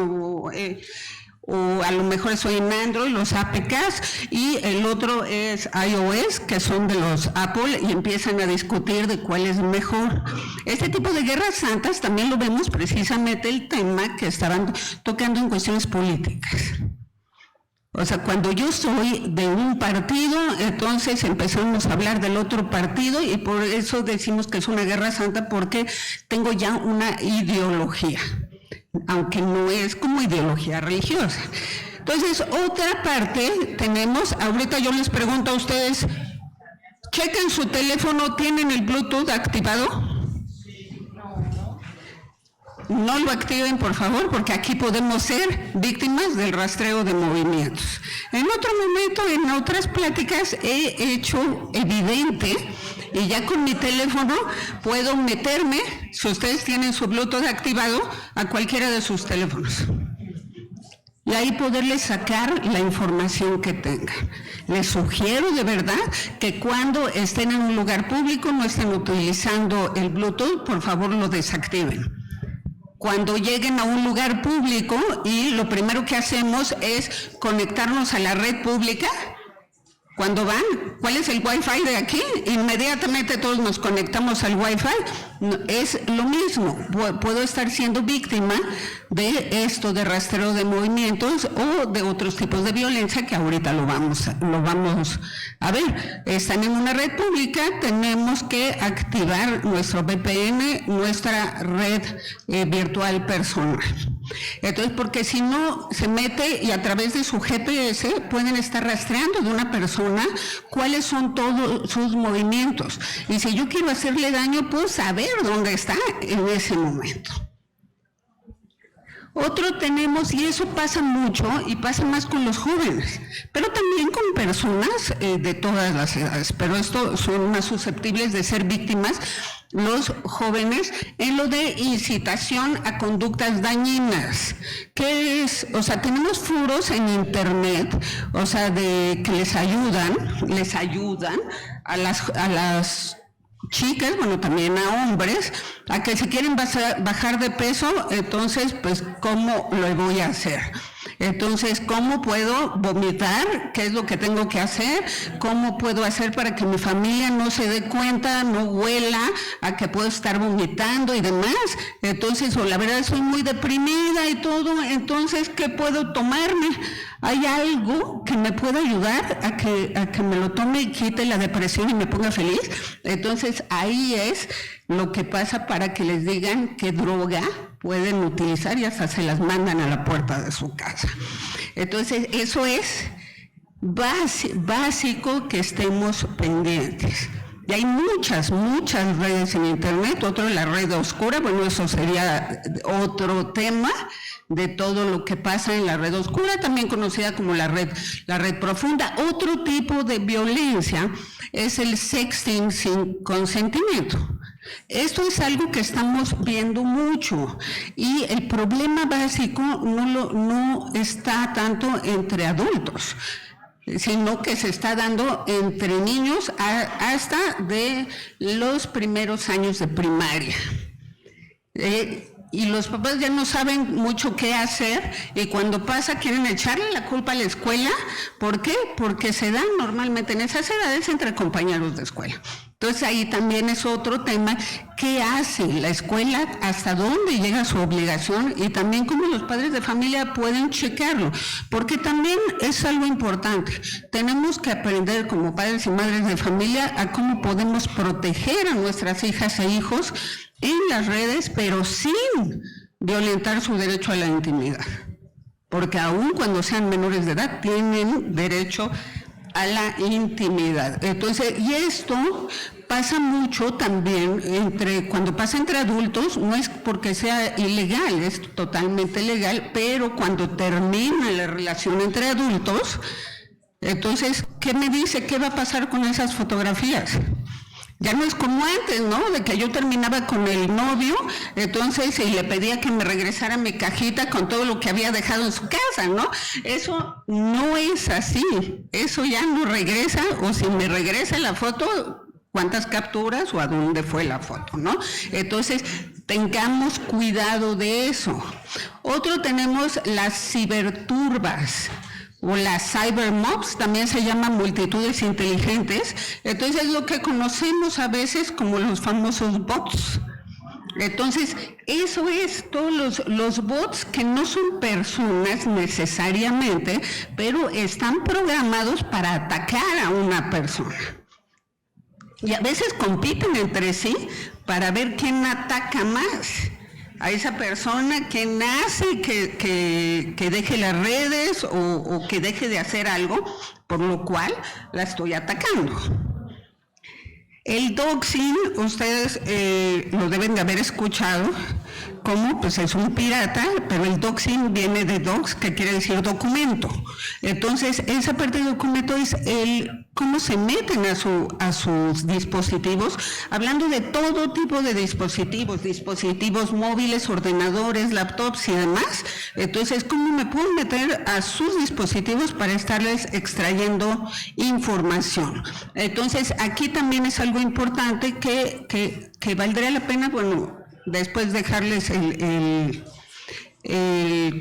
o a lo mejor estoy en Android, los APKs, y el otro es iOS, que son de los Apple, y empiezan a discutir de cuál es mejor. Este tipo de guerras santas también lo vemos precisamente el tema que estaban tocando en cuestiones políticas. O sea, cuando yo soy de un partido, entonces empezamos a hablar del otro partido, y por eso decimos que es una guerra santa, porque tengo ya una ideología. aunque no es como ideología religiosa. Entonces, otra parte tenemos, ahorita yo les pregunto a ustedes, ¿chequen su teléfono? ¿Tienen el Bluetooth activado? No lo activen, por favor, porque aquí podemos ser víctimas del rastreo de movimientos. En otro momento, en otras pláticas, he hecho evidente, y ya con mi teléfono puedo meterme, si ustedes tienen su Bluetooth activado, a cualquiera de sus teléfonos. Y ahí poderles sacar la información que tengan. Les sugiero de verdad que cuando estén en un lugar público, no estén utilizando el Bluetooth, por favor lo desactiven. Cuando lleguen a un lugar público y lo primero que hacemos es conectarnos a la red pública, cuando van, ¿cuál es el Wi-Fi de aquí? Inmediatamente todos nos conectamos al Wi-Fi. Es lo mismo, puedo estar siendo víctima de esto de rastreo de movimientos o de otros tipos de violencia que ahorita lo vamos a ver. Están en una red pública, tenemos que activar nuestro VPN, nuestra red virtual personal. Entonces, porque si no se mete y a través de su GPS pueden estar rastreando de una persona cuáles son todos sus movimientos. Y si yo quiero hacerle daño, puedo saber dónde está en ese momento. Otro tenemos, y eso pasa mucho y pasa más con los jóvenes, pero también con personas de todas las edades, pero estos son más susceptibles de ser víctimas los jóvenes en lo de incitación a conductas dañinas. ¿Qué es? O sea, tenemos foros en internet, o sea, de que les ayudan a las chicas, bueno, también a hombres, a que si quieren bajar de peso, entonces, pues, ¿cómo lo voy a hacer? Entonces, ¿cómo puedo vomitar? ¿Qué es lo que tengo que hacer? ¿Cómo puedo hacer para que mi familia no se dé cuenta, no huela a que puedo estar vomitando y demás? Entonces, o la verdad soy muy deprimida y todo, entonces, ¿qué puedo tomarme? ¿Hay algo que me pueda ayudar a que me lo tome y quite la depresión y me ponga feliz? Entonces, ahí es lo que pasa para que les digan qué droga pueden utilizar y hasta se las mandan a la puerta de su casa. Entonces, eso es básico que estemos pendientes. Y hay muchas redes en internet, otro es la red oscura, bueno, eso sería otro tema de todo lo que pasa en la red oscura, también conocida como la red profunda. Otro tipo de violencia es el sexting sin consentimiento. Esto es algo que estamos viendo mucho y el problema básico no está tanto entre adultos, sino que se está dando entre niños hasta de los primeros años de primaria. Y los papás ya no saben mucho qué hacer y cuando pasa quieren echarle la culpa a la escuela. ¿Por qué? Porque se dan normalmente en esas edades entre compañeros de escuela. Entonces ahí también es otro tema, ¿qué hace la escuela? ¿Hasta dónde llega su obligación? Y también cómo los padres de familia pueden checarlo, porque también es algo importante. Tenemos que aprender como padres y madres de familia a cómo podemos proteger a nuestras hijas e hijos en las redes, pero sin violentar su derecho a la intimidad. Porque aún cuando sean menores de edad, tienen derecho a la intimidad. Entonces, y esto pasa mucho también cuando pasa entre adultos, no es porque sea ilegal, es totalmente legal, pero cuando termina la relación entre adultos, entonces, ¿qué me dice? ¿Qué va a pasar con esas fotografías? Ya no es como antes, ¿no? De que yo terminaba con el novio, entonces, y le pedía que me regresara mi cajita con todo lo que había dejado en su casa, ¿no? Eso no es así, eso ya no regresa, o si me regresa la foto, ¿cuántas capturas o a dónde fue la foto, no? Entonces, tengamos cuidado de eso. Otro tenemos las ciberturbas, o las cybermobs, también se llaman multitudes inteligentes. Entonces es lo que conocemos a veces como los famosos bots. Entonces eso es todos los bots que no son personas necesariamente, pero están programados para atacar a una persona. Y a veces compiten entre sí para ver quién ataca más. a esa persona que nace, que deje las redes o que deje de hacer algo, por lo cual la estoy atacando. El doxing, ustedes lo deben de haber escuchado, como pues es un pirata, pero el doxing viene de dox, que quiere decir documento. Entonces, esa parte del documento es cómo se meten a sus dispositivos, hablando de todo tipo de dispositivos móviles, ordenadores, laptops y demás. Entonces, ¿cómo me puedo meter a sus dispositivos para estarles extrayendo información? Entonces, aquí también es algo importante que valdría la pena, bueno, después dejarles el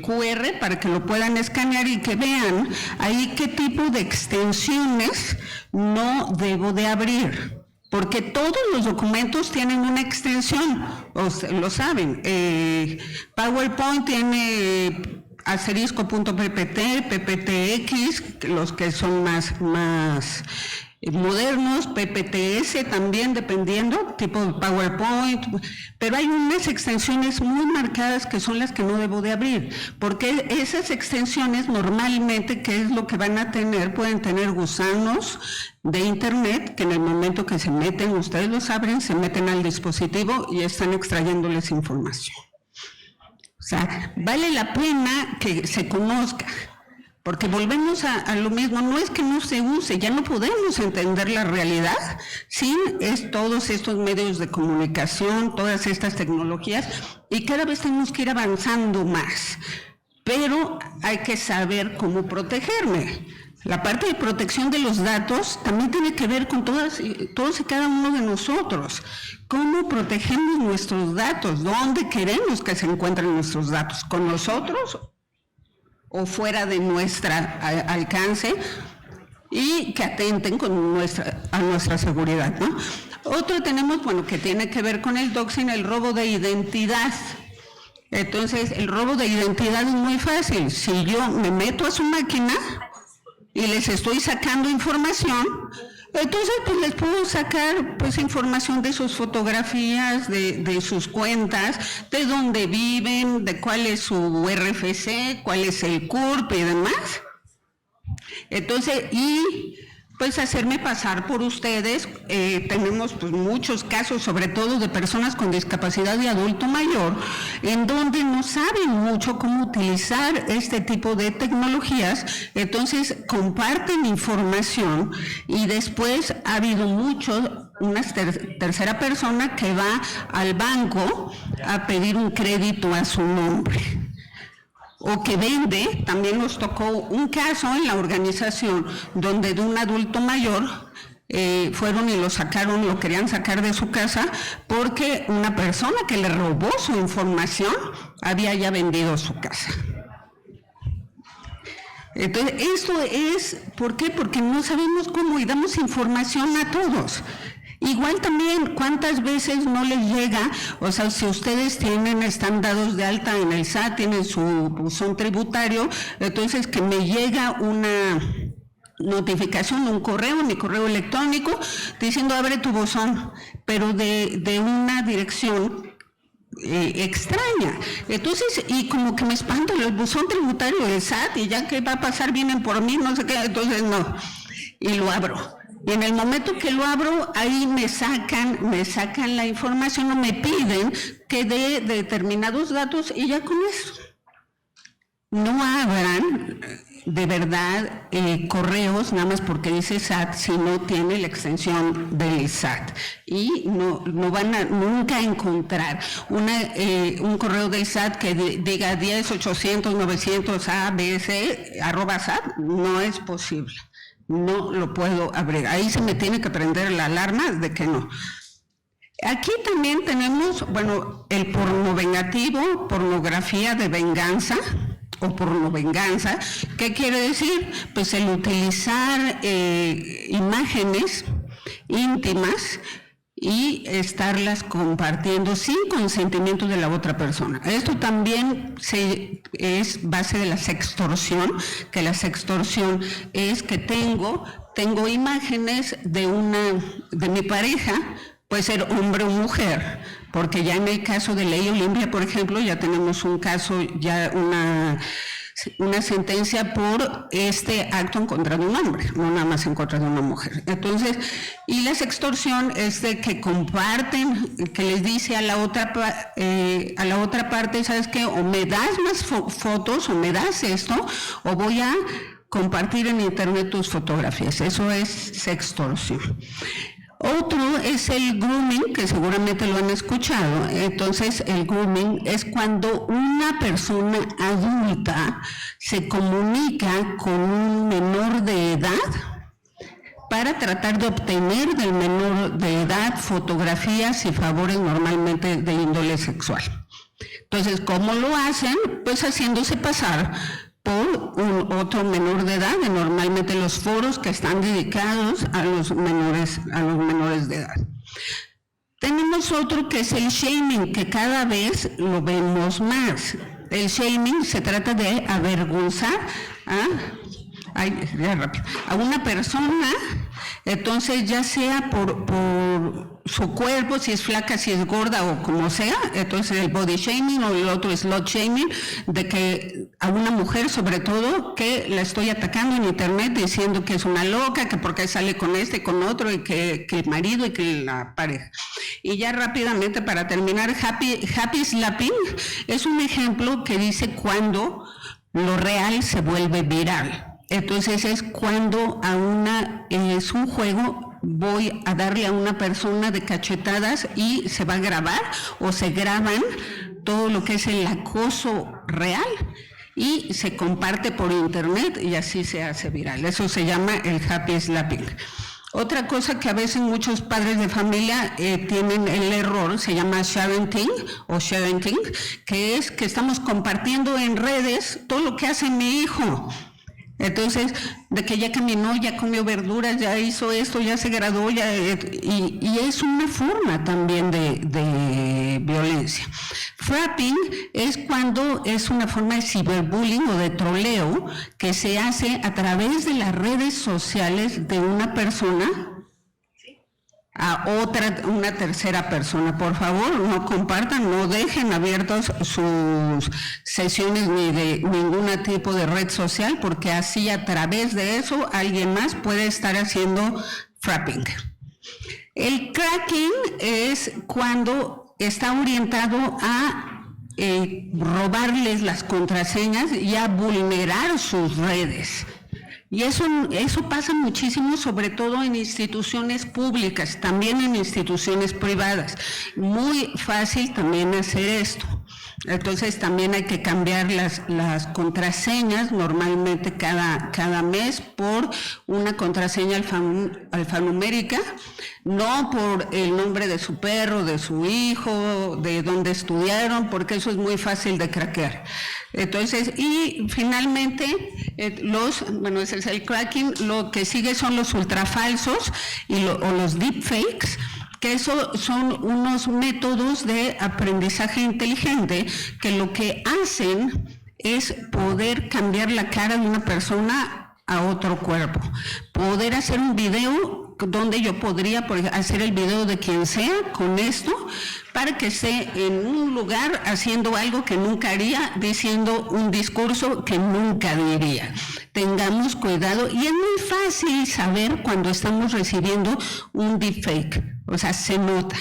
QR para que lo puedan escanear y que vean ahí qué tipo de extensiones no debo de abrir, porque todos los documentos tienen una extensión, lo saben. PowerPoint tiene *.ppt, pptx, los que son más modernos, PPTS también, dependiendo, tipo de PowerPoint, pero hay unas extensiones muy marcadas que son las que no debo de abrir, porque esas extensiones normalmente, ¿qué es lo que van a tener? Pueden tener gusanos de internet, que en el momento que se meten, ustedes los abren, se meten al dispositivo y están extrayéndoles información. O sea, vale la pena que se conozca. Porque volvemos a lo mismo, no es que no se use, ya no podemos entender la realidad sin todos estos medios de comunicación, todas estas tecnologías, y cada vez tenemos que ir avanzando más, pero hay que saber cómo protegerme. La parte de protección de los datos también tiene que ver con todos y cada uno de nosotros. ¿Cómo protegemos nuestros datos? ¿Dónde queremos que se encuentren nuestros datos? ¿Con nosotros o fuera de nuestro alcance, y que atenten a nuestra seguridad, ¿no? Otro tenemos, bueno, que tiene que ver con el doxing, el robo de identidad. Entonces, el robo de identidad es muy fácil. Si yo me meto a su máquina y les estoy sacando información, entonces pues les puedo sacar pues información de sus fotografías, de sus cuentas, de dónde viven, de cuál es su RFC, cuál es el CURP y demás. Entonces, y pues hacerme pasar por ustedes. Tenemos pues muchos casos, sobre todo de personas con discapacidad de adulto mayor, en donde no saben mucho cómo utilizar este tipo de tecnologías, entonces comparten información y después ha habido una tercera persona que va al banco a pedir un crédito a su nombre. O que vende. También nos tocó un caso en la organización donde de un adulto mayor fueron y lo querían sacar de su casa porque una persona que le robó su información había ya vendido su casa. Entonces, esto es, ¿por qué? Porque no sabemos cómo y damos información a todos. Igual también, ¿cuántas veces no les llega? O sea, si ustedes están dados de alta en el SAT, tienen su buzón tributario, entonces que me llega una notificación, un correo, mi correo electrónico, diciendo abre tu buzón, pero de una dirección extraña. Entonces, y como que me espanta el buzón tributario del SAT, y ya que va a pasar, vienen por mí, no sé qué, entonces no, y lo abro. Y en el momento que lo abro, ahí me sacan la información o me piden que dé determinados datos y ya con eso. No abran de verdad correos nada más porque dice SAT si no tiene la extensión del SAT. Y no van a nunca encontrar un correo del SAT que diga 10.800.900 ABC @SAT. No es posible. No lo puedo abrir. Ahí se me tiene que prender la alarma de que no. Aquí también tenemos, bueno, el porno vengativo, pornografía de venganza o pornovenganza. ¿Qué quiere decir? Pues el utilizar imágenes íntimas y estarlas compartiendo sin consentimiento de la otra persona. Esto también es base de la sextorsión, que la sextorsión es que tengo imágenes de mi pareja, puede ser hombre o mujer, porque ya en el caso de Ley Olimpia, por ejemplo, ya tenemos un caso, ya una sentencia por este acto en contra de un hombre, no nada más en contra de una mujer. Entonces, y la sextorsión es de que comparten, que les dice a la otra parte, ¿sabes qué? O me das más fotos, o me das esto, o voy a compartir en internet tus fotografías. Eso es sextorsión. Otro es el grooming, que seguramente lo han escuchado. Entonces, el grooming es cuando una persona adulta se comunica con un menor de edad para tratar de obtener del menor de edad fotografías y favores normalmente de índole sexual. Entonces, ¿cómo lo hacen? Pues haciéndose pasar por otro menor de edad, y normalmente los foros que están dedicados a los menores de edad. Tenemos otro que es el shaming, que cada vez lo vemos más. El shaming se trata de avergonzar a una persona, entonces ya sea por su cuerpo, si es flaca, si es gorda o como sea, entonces el body shaming, o el otro es slut shaming, de que a una mujer sobre todo que la estoy atacando en internet diciendo que es una loca, que porque sale con este, con otro, y que el marido y que la pareja. Y ya rápidamente para terminar, happy slapping es un ejemplo que dice cuando lo real se vuelve viral. Entonces es cuando es un juego, voy a darle a una persona de cachetadas y se va a grabar o se graban todo lo que es el acoso real y se comparte por internet y así se hace viral. Eso se llama el happy slapping. Otra cosa que a veces muchos padres de familia tienen el error, se llama sharenting, que es que estamos compartiendo en redes todo lo que hace mi hijo. Entonces, de que ya caminó, ya comió verduras, ya hizo esto, ya se graduó, y es una forma también de violencia. Frapping es cuando es una forma de ciberbullying o de troleo que se hace a través de las redes sociales de una persona a una tercera persona. Por favor, no compartan, no dejen abiertos sus sesiones ni de ningún tipo de red social, porque así a través de eso alguien más puede estar haciendo frapping. El cracking es cuando está orientado a robarles las contraseñas y a vulnerar sus redes. Y eso pasa muchísimo, sobre todo en instituciones públicas, también en instituciones privadas. Muy fácil también hacer esto. Entonces también hay que cambiar las contraseñas normalmente cada mes por una contraseña alfanumérica, no por el nombre de su perro, de su hijo, de dónde estudiaron, porque eso es muy fácil de craquear. Entonces, y finalmente, ese es el cracking. Lo que sigue son los ultrafalsos o los deepfakes, que eso son unos métodos de aprendizaje inteligente que lo que hacen es poder cambiar la cara de una persona a otro cuerpo. Poder hacer un video donde yo podría hacer el video de quien sea con esto, para que esté en un lugar haciendo algo que nunca haría, diciendo un discurso que nunca diría. Tengamos cuidado, y es muy fácil saber cuando estamos recibiendo un deepfake, o sea, se nota,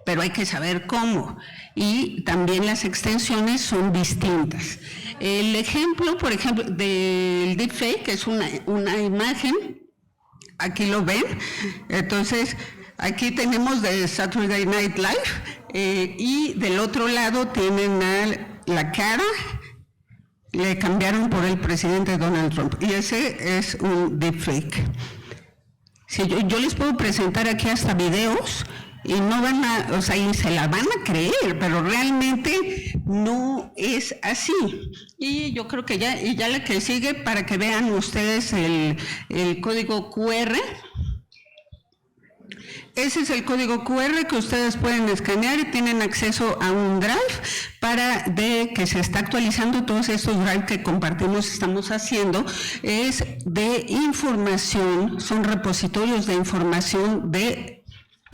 pero hay que saber cómo, y también las extensiones son distintas. El ejemplo, por ejemplo, del deepfake es una imagen. Aquí lo ven. Entonces, aquí tenemos de Saturday Night Live y del otro lado tienen la cara, le cambiaron por el presidente Donald Trump, y ese es un deepfake. Sí, yo les puedo presentar aquí hasta videos y no van y se la van a creer, pero realmente no es así. Y yo creo que ya la que sigue, para que vean ustedes el código QR. Ese es el código QR que ustedes pueden escanear y tienen acceso a un drive que se está actualizando. Todos estos drive que compartimos, estamos haciendo, es de información, son repositorios de información de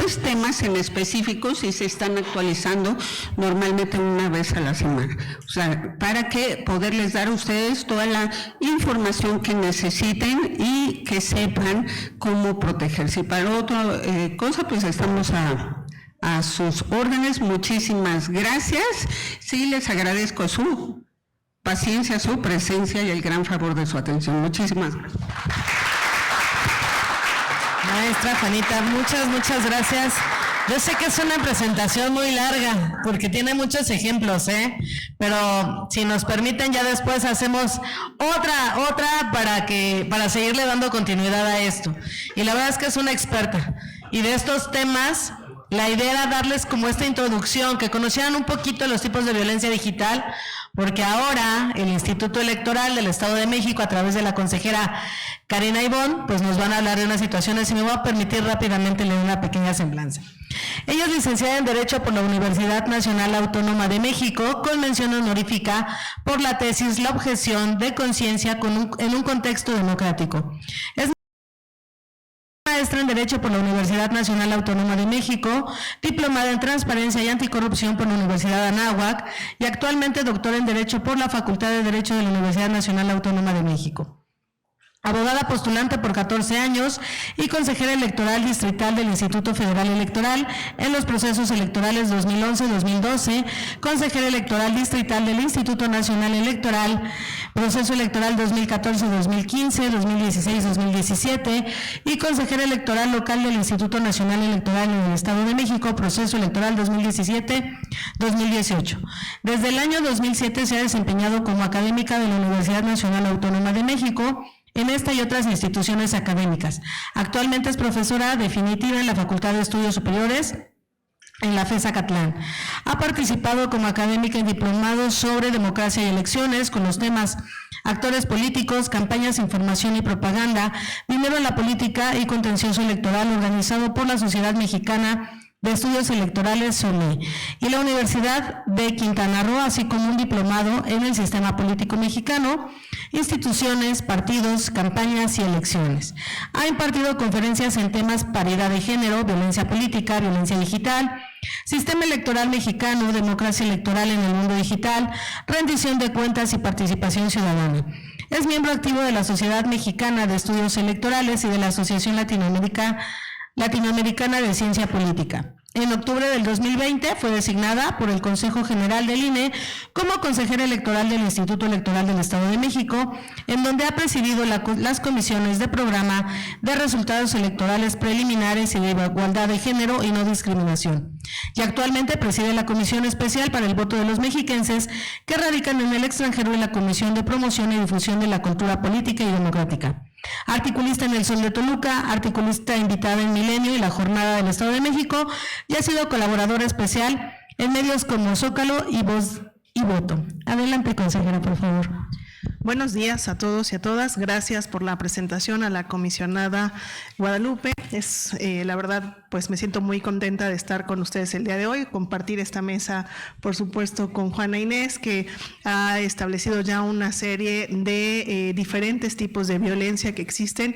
pues temas en específicos y se están actualizando normalmente una vez a la semana. O sea, para que poderles dar a ustedes toda la información que necesiten y que sepan cómo protegerse. Y para otra cosa, pues estamos a sus órdenes. Muchísimas gracias. Sí, les agradezco su paciencia, su presencia y el gran favor de su atención. Muchísimas gracias. Maestra Juanita, muchas gracias. Yo sé que es una presentación muy larga, porque tiene muchos ejemplos, pero si nos permiten ya después hacemos otra para seguirle dando continuidad a esto. Y la verdad es que es una experta. Y de estos temas, la idea era darles como esta introducción, que conocieran un poquito los tipos de violencia digital, porque ahora el Instituto Electoral del Estado de México, a través de la consejera Karina Ibón, pues nos van a hablar de unas situaciones, y me voy a permitir rápidamente leer una pequeña semblanza. Ella es licenciada en Derecho por la Universidad Nacional Autónoma de México, con mención honorífica por la tesis La objeción de conciencia en un contexto democrático. Es maestra en Derecho por la Universidad Nacional Autónoma de México, diplomada en Transparencia y Anticorrupción por la Universidad de Anáhuac y actualmente doctora en Derecho por la Facultad de Derecho de la Universidad Nacional Autónoma de México. Abogada postulante por 14 años y consejera electoral distrital del Instituto Federal Electoral en los procesos electorales 2011-2012, consejera electoral distrital del Instituto Nacional Electoral, proceso electoral 2014-2015, 2016-2017 y consejera electoral local del Instituto Nacional Electoral en el Estado de México, proceso electoral 2017-2018. Desde el año 2007 se ha desempeñado como académica de la Universidad Nacional Autónoma de México, en esta y otras instituciones académicas. Actualmente es profesora definitiva en la Facultad de Estudios Superiores en la FES Acatlán. Ha participado como académica en diplomados sobre democracia y elecciones con los temas actores políticos, campañas, información y propaganda, dinero en la política y contencioso electoral, organizado por la Sociedad Mexicana de Estudios Electorales SOME y la Universidad de Quintana Roo, así como un diplomado en el sistema político mexicano, instituciones, partidos, campañas y elecciones. Ha impartido conferencias en temas paridad de género, violencia política, violencia digital, sistema electoral mexicano, democracia electoral en el mundo digital, rendición de cuentas y participación ciudadana. Es miembro activo de la Sociedad Mexicana de Estudios Electorales y de la Asociación Latinoamericana de Ciencia Política. En octubre del 2020 fue designada por el Consejo General del INE como consejera electoral del Instituto Electoral del Estado de México, en donde ha presidido las comisiones de programa de resultados electorales preliminares y de igualdad de género y no discriminación. Y actualmente preside la Comisión Especial para el Voto de los Mexiquenses que radican en el extranjero y la Comisión de Promoción y Difusión de la Cultura Política y Democrática. Articulista en El Sol de Toluca, articulista invitada en Milenio y La Jornada del Estado de México, y ha sido colaboradora especial en medios como Zócalo y Voz y Voto. Adelante, consejera, por favor. Buenos días a todos y a todas. Gracias por la presentación a la comisionada Guadalupe. La verdad, pues me siento muy contenta de estar con ustedes el día de hoy, compartir esta mesa, por supuesto, con Juana Inés, que ha establecido ya una serie de diferentes tipos de violencia que existen.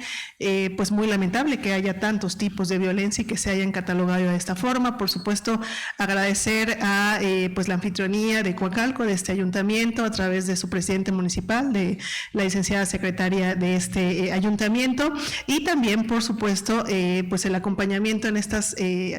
Pues muy lamentable que haya tantos tipos de violencia y que se hayan catalogado de esta forma. Por supuesto, agradecer a pues la anfitrionía de Coacalco, de este ayuntamiento, a través de su presidente municipal, de la licenciada secretaria de este ayuntamiento, y también, por supuesto, pues el acompañamiento en estas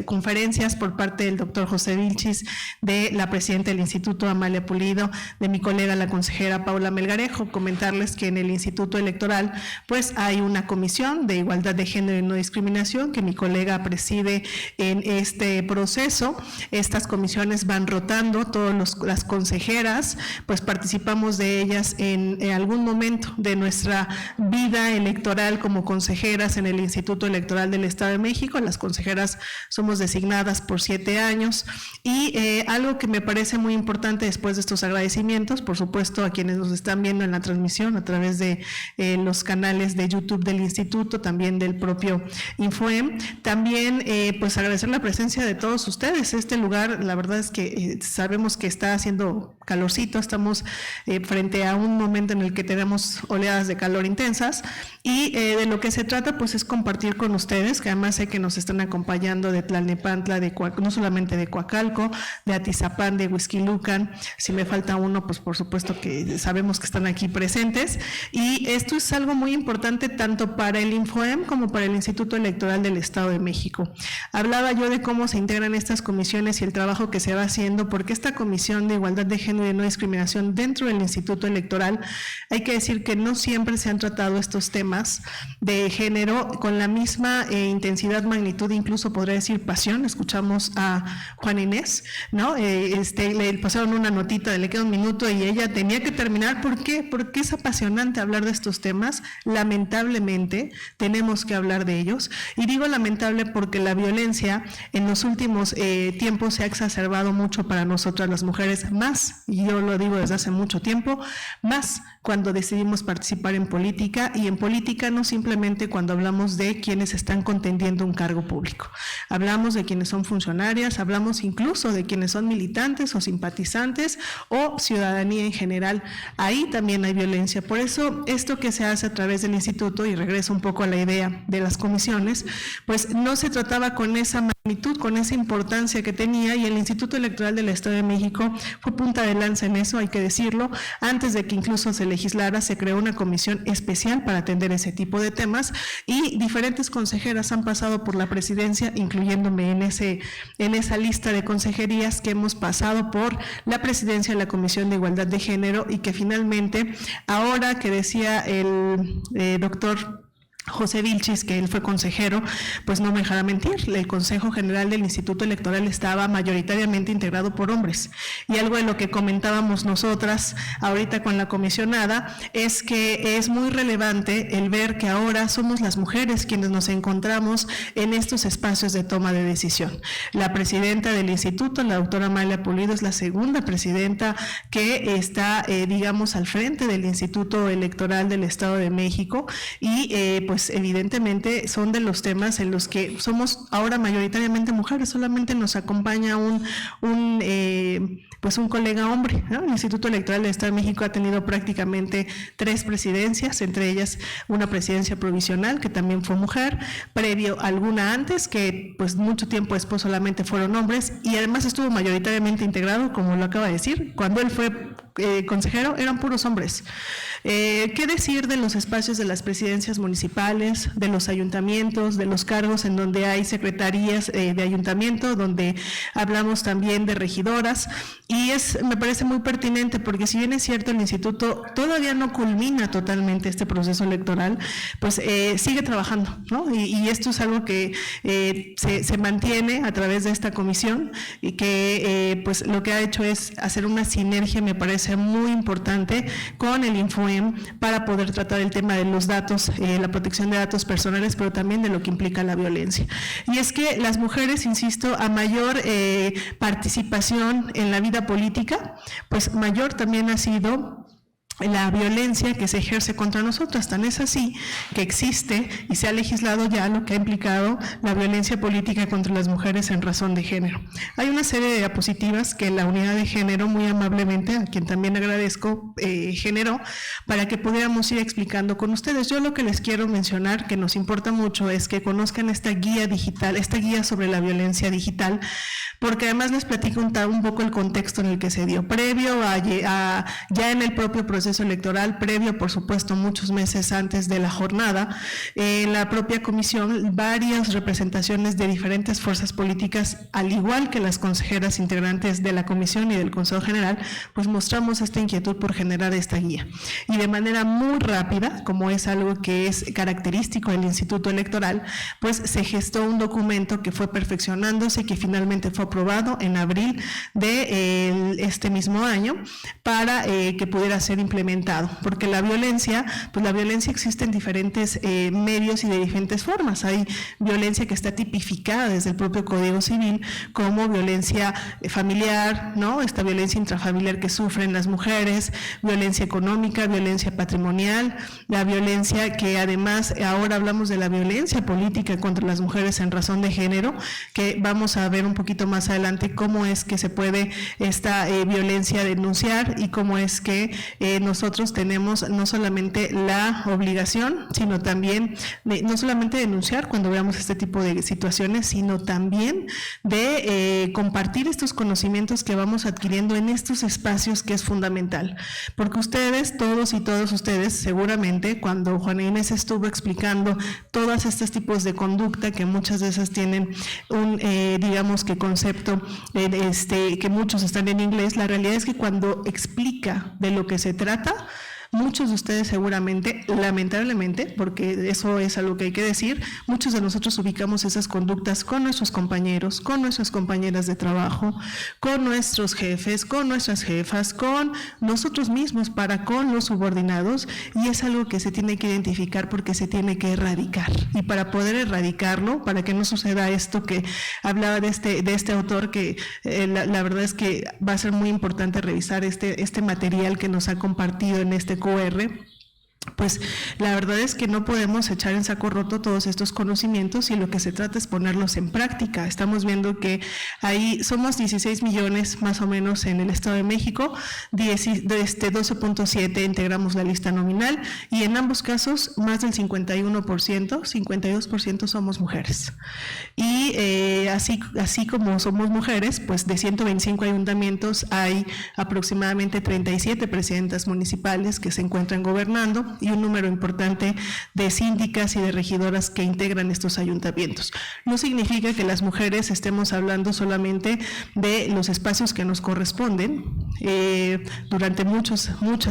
conferencias por parte del doctor José Vilchis, de la presidenta del Instituto Amalia Pulido, de mi colega la consejera Paula Melgarejo. Comentarles que en el Instituto Electoral pues hay una comisión de igualdad de género y no discriminación que mi colega preside en este proceso. Estas comisiones van rotando, todas las consejeras pues participamos de ellas en algún momento de nuestra vida electoral como consejeras en el Instituto Electoral del Estado de México. Las consejeras somos designadas por 7 años y algo que me parece muy importante después de estos agradecimientos, por supuesto a quienes nos están viendo en la transmisión a través de los canales de YouTube del Instituto, también del propio Infoem, también pues agradecer la presencia de todos ustedes. Este lugar, la verdad es que sabemos que está haciendo calorcito, estamos frente a un momento momento en el que tenemos oleadas de calor intensas, y de lo que se trata pues es compartir con ustedes, que además sé que nos están acompañando de Tlalnepantla, no solamente de Coacalco, de Atizapán, de Huixquilucan. Si me falta uno, pues por supuesto que sabemos que están aquí presentes, y esto es algo muy importante tanto para el INFOEM como para el Instituto Electoral del Estado de México. Hablaba yo de cómo se integran estas comisiones y el trabajo que se va haciendo, porque esta Comisión de Igualdad de Género y no discriminación dentro del Instituto Electoral, hay que decir que no siempre se han tratado estos temas de género con la misma intensidad, magnitud, incluso podría decir pasión. Escuchamos a Juan Inés, ¿no? Le pasaron una notita de le queda un minuto y ella tenía que terminar. ¿Por qué? Porque es apasionante hablar de estos temas. Lamentablemente tenemos que hablar de ellos, y digo lamentable porque la violencia en los últimos tiempos se ha exacerbado mucho para nosotras las mujeres, más, y yo lo digo desde hace mucho tiempo, más cuando decidimos participar en política, y en política no simplemente cuando hablamos de quienes están contendiendo un cargo público. Hablamos de quienes son funcionarias, hablamos incluso de quienes son militantes o simpatizantes o ciudadanía en general. Ahí también hay violencia. Por eso esto que se hace a través del instituto, y regreso un poco a la idea de las comisiones, pues no se trataba con esa magnitud, con esa importancia que tenía, y el Instituto Electoral del Estado de México fue punta de lanza en eso, hay que decirlo. Antes de que incluso se legislara, se creó una comisión especial para atender ese tipo de temas, y diferentes consejeras han pasado por la presidencia, incluyéndome en esa lista de consejerías que hemos pasado por la presidencia de la Comisión de Igualdad de Género, y que finalmente, ahora que decía el doctor José Vilchis, que él fue consejero, pues no me dejará mentir, el Consejo General del Instituto Electoral estaba mayoritariamente integrado por hombres, y algo de lo que comentábamos nosotras ahorita con la comisionada es que es muy relevante el ver que ahora somos las mujeres quienes nos encontramos en estos espacios de toma de decisión. La presidenta del instituto, la doctora Amalia Pulido, es la segunda presidenta que está, digamos, al frente del Instituto Electoral del Estado de México, y pues evidentemente son de los temas en los que somos ahora mayoritariamente mujeres. Solamente nos acompaña un colega hombre, ¿no? El Instituto Electoral del Estado de México ha tenido prácticamente 3 presidencias, entre ellas una presidencia provisional que también fue mujer, previo alguna antes que pues mucho tiempo después solamente fueron hombres, y además estuvo mayoritariamente integrado, como lo acaba de decir, cuando él fue consejero eran puros hombres. ¿Qué decir de los espacios de las presidencias municipales, de los ayuntamientos, de los cargos en donde hay secretarías de ayuntamiento, donde hablamos también de regidoras? Y me parece muy pertinente, porque si bien es cierto el instituto todavía no culmina totalmente este proceso electoral, pues sigue trabajando, ¿no? Y esto es algo que se mantiene a través de esta comisión, y que pues lo que ha hecho es hacer una sinergia, me parece muy importante, con el INFOEM para poder tratar el tema de los datos, la protección de datos personales, pero también de lo que implica la violencia. Y es que las mujeres, insisto, a mayor participación en la vida política, pues mayor también ha sido la violencia que se ejerce contra nosotras. Tan es así que existe y se ha legislado ya lo que ha implicado la violencia política contra las mujeres en razón de género. Hay una serie de diapositivas que la unidad de género, muy amablemente, a quien también agradezco, generó para que pudiéramos ir explicando con ustedes. Yo lo que les quiero mencionar, que nos importa mucho, es que conozcan esta guía digital, esta guía sobre la violencia digital, porque además les platico un poco el contexto en el que se dio, previo ya en el propio proceso electoral, previo, por supuesto, muchos meses antes de la jornada. En la propia comisión, varias representaciones de diferentes fuerzas políticas, al igual que las consejeras integrantes de la comisión y del Consejo General, pues mostramos esta inquietud por generar esta guía. Y de manera muy rápida, como es algo que es característico del Instituto Electoral, pues se gestó un documento que fue perfeccionándose y que finalmente fue aprobado en abril de este mismo año para que pudiera ser implementado, porque la violencia existe en diferentes medios y de diferentes formas. Hay violencia que está tipificada desde el propio Código Civil como violencia familiar, ¿no? Esta violencia intrafamiliar que sufren las mujeres, violencia económica, violencia patrimonial, la violencia que además ahora hablamos de la violencia política contra las mujeres en razón de género, que vamos a ver un poquito más adelante cómo es que se puede esta violencia denunciar y cómo es que nosotros tenemos no solamente la obligación, sino también no solamente denunciar cuando veamos este tipo de situaciones, sino también de compartir estos conocimientos que vamos adquiriendo en estos espacios, que es fundamental. Porque ustedes, todos y todos ustedes, seguramente cuando Juana Inés estuvo explicando todos estos tipos de conducta, que muchas de esas tienen un, digamos que concepto, que muchos están en inglés, la realidad es que cuando explica de lo que se trata, muchos de ustedes seguramente, lamentablemente, porque eso es algo que hay que decir, muchos de nosotros ubicamos esas conductas con nuestros compañeros, con nuestras compañeras de trabajo, con nuestros jefes, con nuestras jefas, con nosotros mismos, con los subordinados, y es algo que se tiene que identificar porque se tiene que erradicar. Y para poder erradicarlo, para que no suceda esto que hablaba de este autor, que la verdad es que va a ser muy importante revisar este material que nos ha compartido en este QR, pues la verdad es que no podemos echar en saco roto todos estos conocimientos y lo que se trata es ponerlos en práctica. Estamos viendo que ahí somos 16 millones más o menos en el Estado de México, 12.7 integramos la lista nominal y en ambos casos más del 51%, 52% somos mujeres. Y así como somos mujeres, pues de 125 ayuntamientos hay aproximadamente 37 presidentas municipales que se encuentran gobernando y un número importante de síndicas y de regidoras que integran estos ayuntamientos. No significa que las mujeres estemos hablando solamente de los espacios que nos corresponden. Durante muchas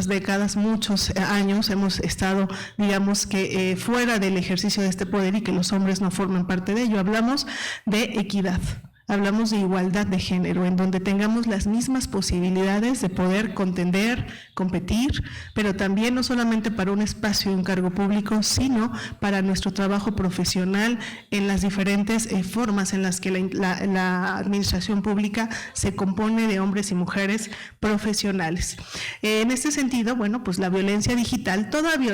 décadas, muchos años hemos estado, digamos que fuera del ejercicio de este poder y que los hombres no forman parte de ello. Hablamos de equidad. Hablamos de igualdad de género, en donde tengamos las mismas posibilidades de poder contender, competir, pero también no solamente para un espacio y un cargo público, sino para nuestro trabajo profesional en las diferentes formas en las que la administración pública se compone de hombres y mujeres profesionales. En este sentido, bueno, pues la violencia digital,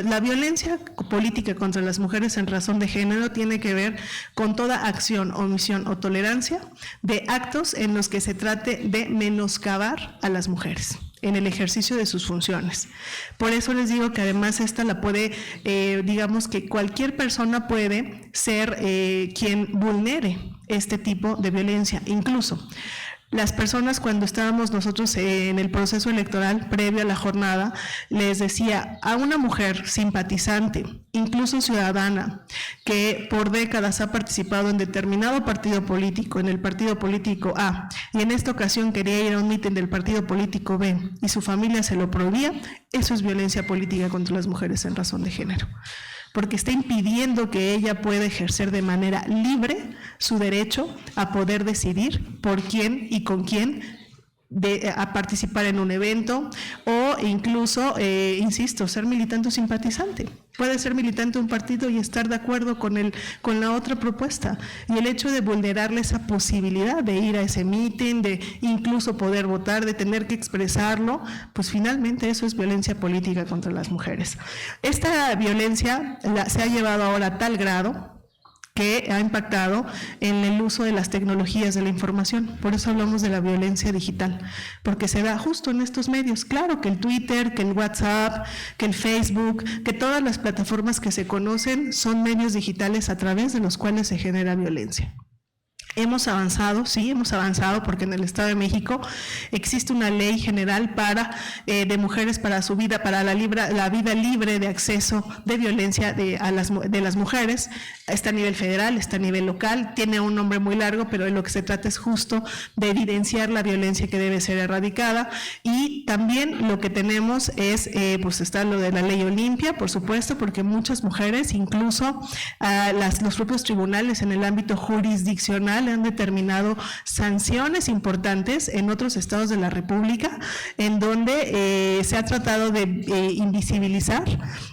la violencia política contra las mujeres en razón de género tiene que ver con toda acción, omisión o tolerancia de actos en los que se trate de menoscabar a las mujeres en el ejercicio de sus funciones. Por eso les digo que además esta la puede, digamos que cualquier persona puede ser quien vulnere este tipo de violencia, incluso las personas cuando estábamos nosotros en el proceso electoral previo a la jornada, les decía a una mujer simpatizante, incluso ciudadana, que por décadas ha participado en determinado partido político, en el partido político A, y en esta ocasión quería ir a un mitin del partido político B, y su familia se lo prohibía, eso es violencia política contra las mujeres en razón de género. Porque está impidiendo que ella pueda ejercer de manera libre su derecho a poder decidir por quién y con quién a participar en un evento o incluso, insisto, ser militante o simpatizante. Puede ser militante de un partido y estar de acuerdo con la otra propuesta. Y el hecho de vulnerarle esa posibilidad de ir a ese mitin, de incluso poder votar, de tener que expresarlo, pues finalmente eso es violencia política contra las mujeres. Esta violencia se ha llevado ahora a tal grado que ha impactado en el uso de las tecnologías de la información. Por eso hablamos de la violencia digital, porque se da justo en estos medios. Claro que el Twitter, que el WhatsApp, que el Facebook, que todas las plataformas que se conocen son medios digitales a través de los cuales se genera violencia. Hemos avanzado, sí, hemos avanzado porque en el Estado de México existe una ley general de mujeres para su vida, para la vida libre de acceso de violencia de las mujeres. Está a nivel federal, está a nivel local, tiene un nombre muy largo, pero de lo que se trata es justo de evidenciar la violencia que debe ser erradicada. Y también lo que tenemos es, pues está lo de la ley Olimpia, por supuesto, porque muchas mujeres, incluso los propios tribunales en el ámbito jurisdiccional, han determinado sanciones importantes en otros estados de la República, en donde se ha tratado de invisibilizar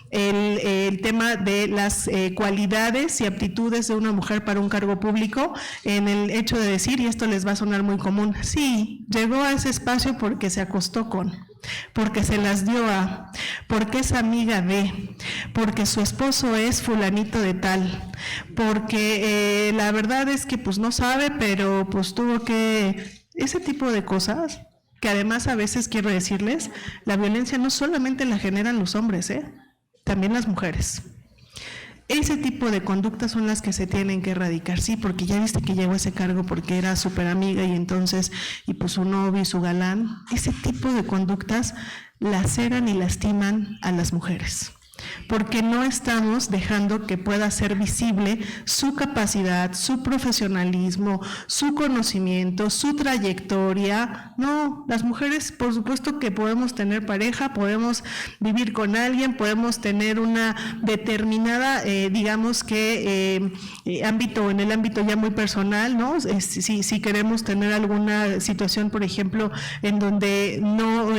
el tema de las cualidades y aptitudes de una mujer para un cargo público, en el hecho de decir, y esto les va a sonar muy común, sí, llegó a ese espacio porque se acostó con, porque se las dio a, porque es amiga de, porque su esposo es fulanito de tal, porque la verdad es que pues no sabe, pero pues tuvo que, ese tipo de cosas que además a veces quiero decirles, la violencia no solamente la generan los hombres, también las mujeres. Ese tipo de conductas son las que se tienen que erradicar, sí, porque ya viste que llegó a ese cargo porque era súper amiga y entonces, y pues su novio y su galán. Ese tipo de conductas laceran y lastiman a las mujeres, porque no estamos dejando que pueda ser visible su capacidad, su profesionalismo, su conocimiento, su trayectoria. No, las mujeres, por supuesto que podemos tener pareja, podemos vivir con alguien, podemos tener una determinada, digamos que ámbito, en el ámbito ya muy personal, ¿no? Si queremos tener alguna situación, por ejemplo, en donde no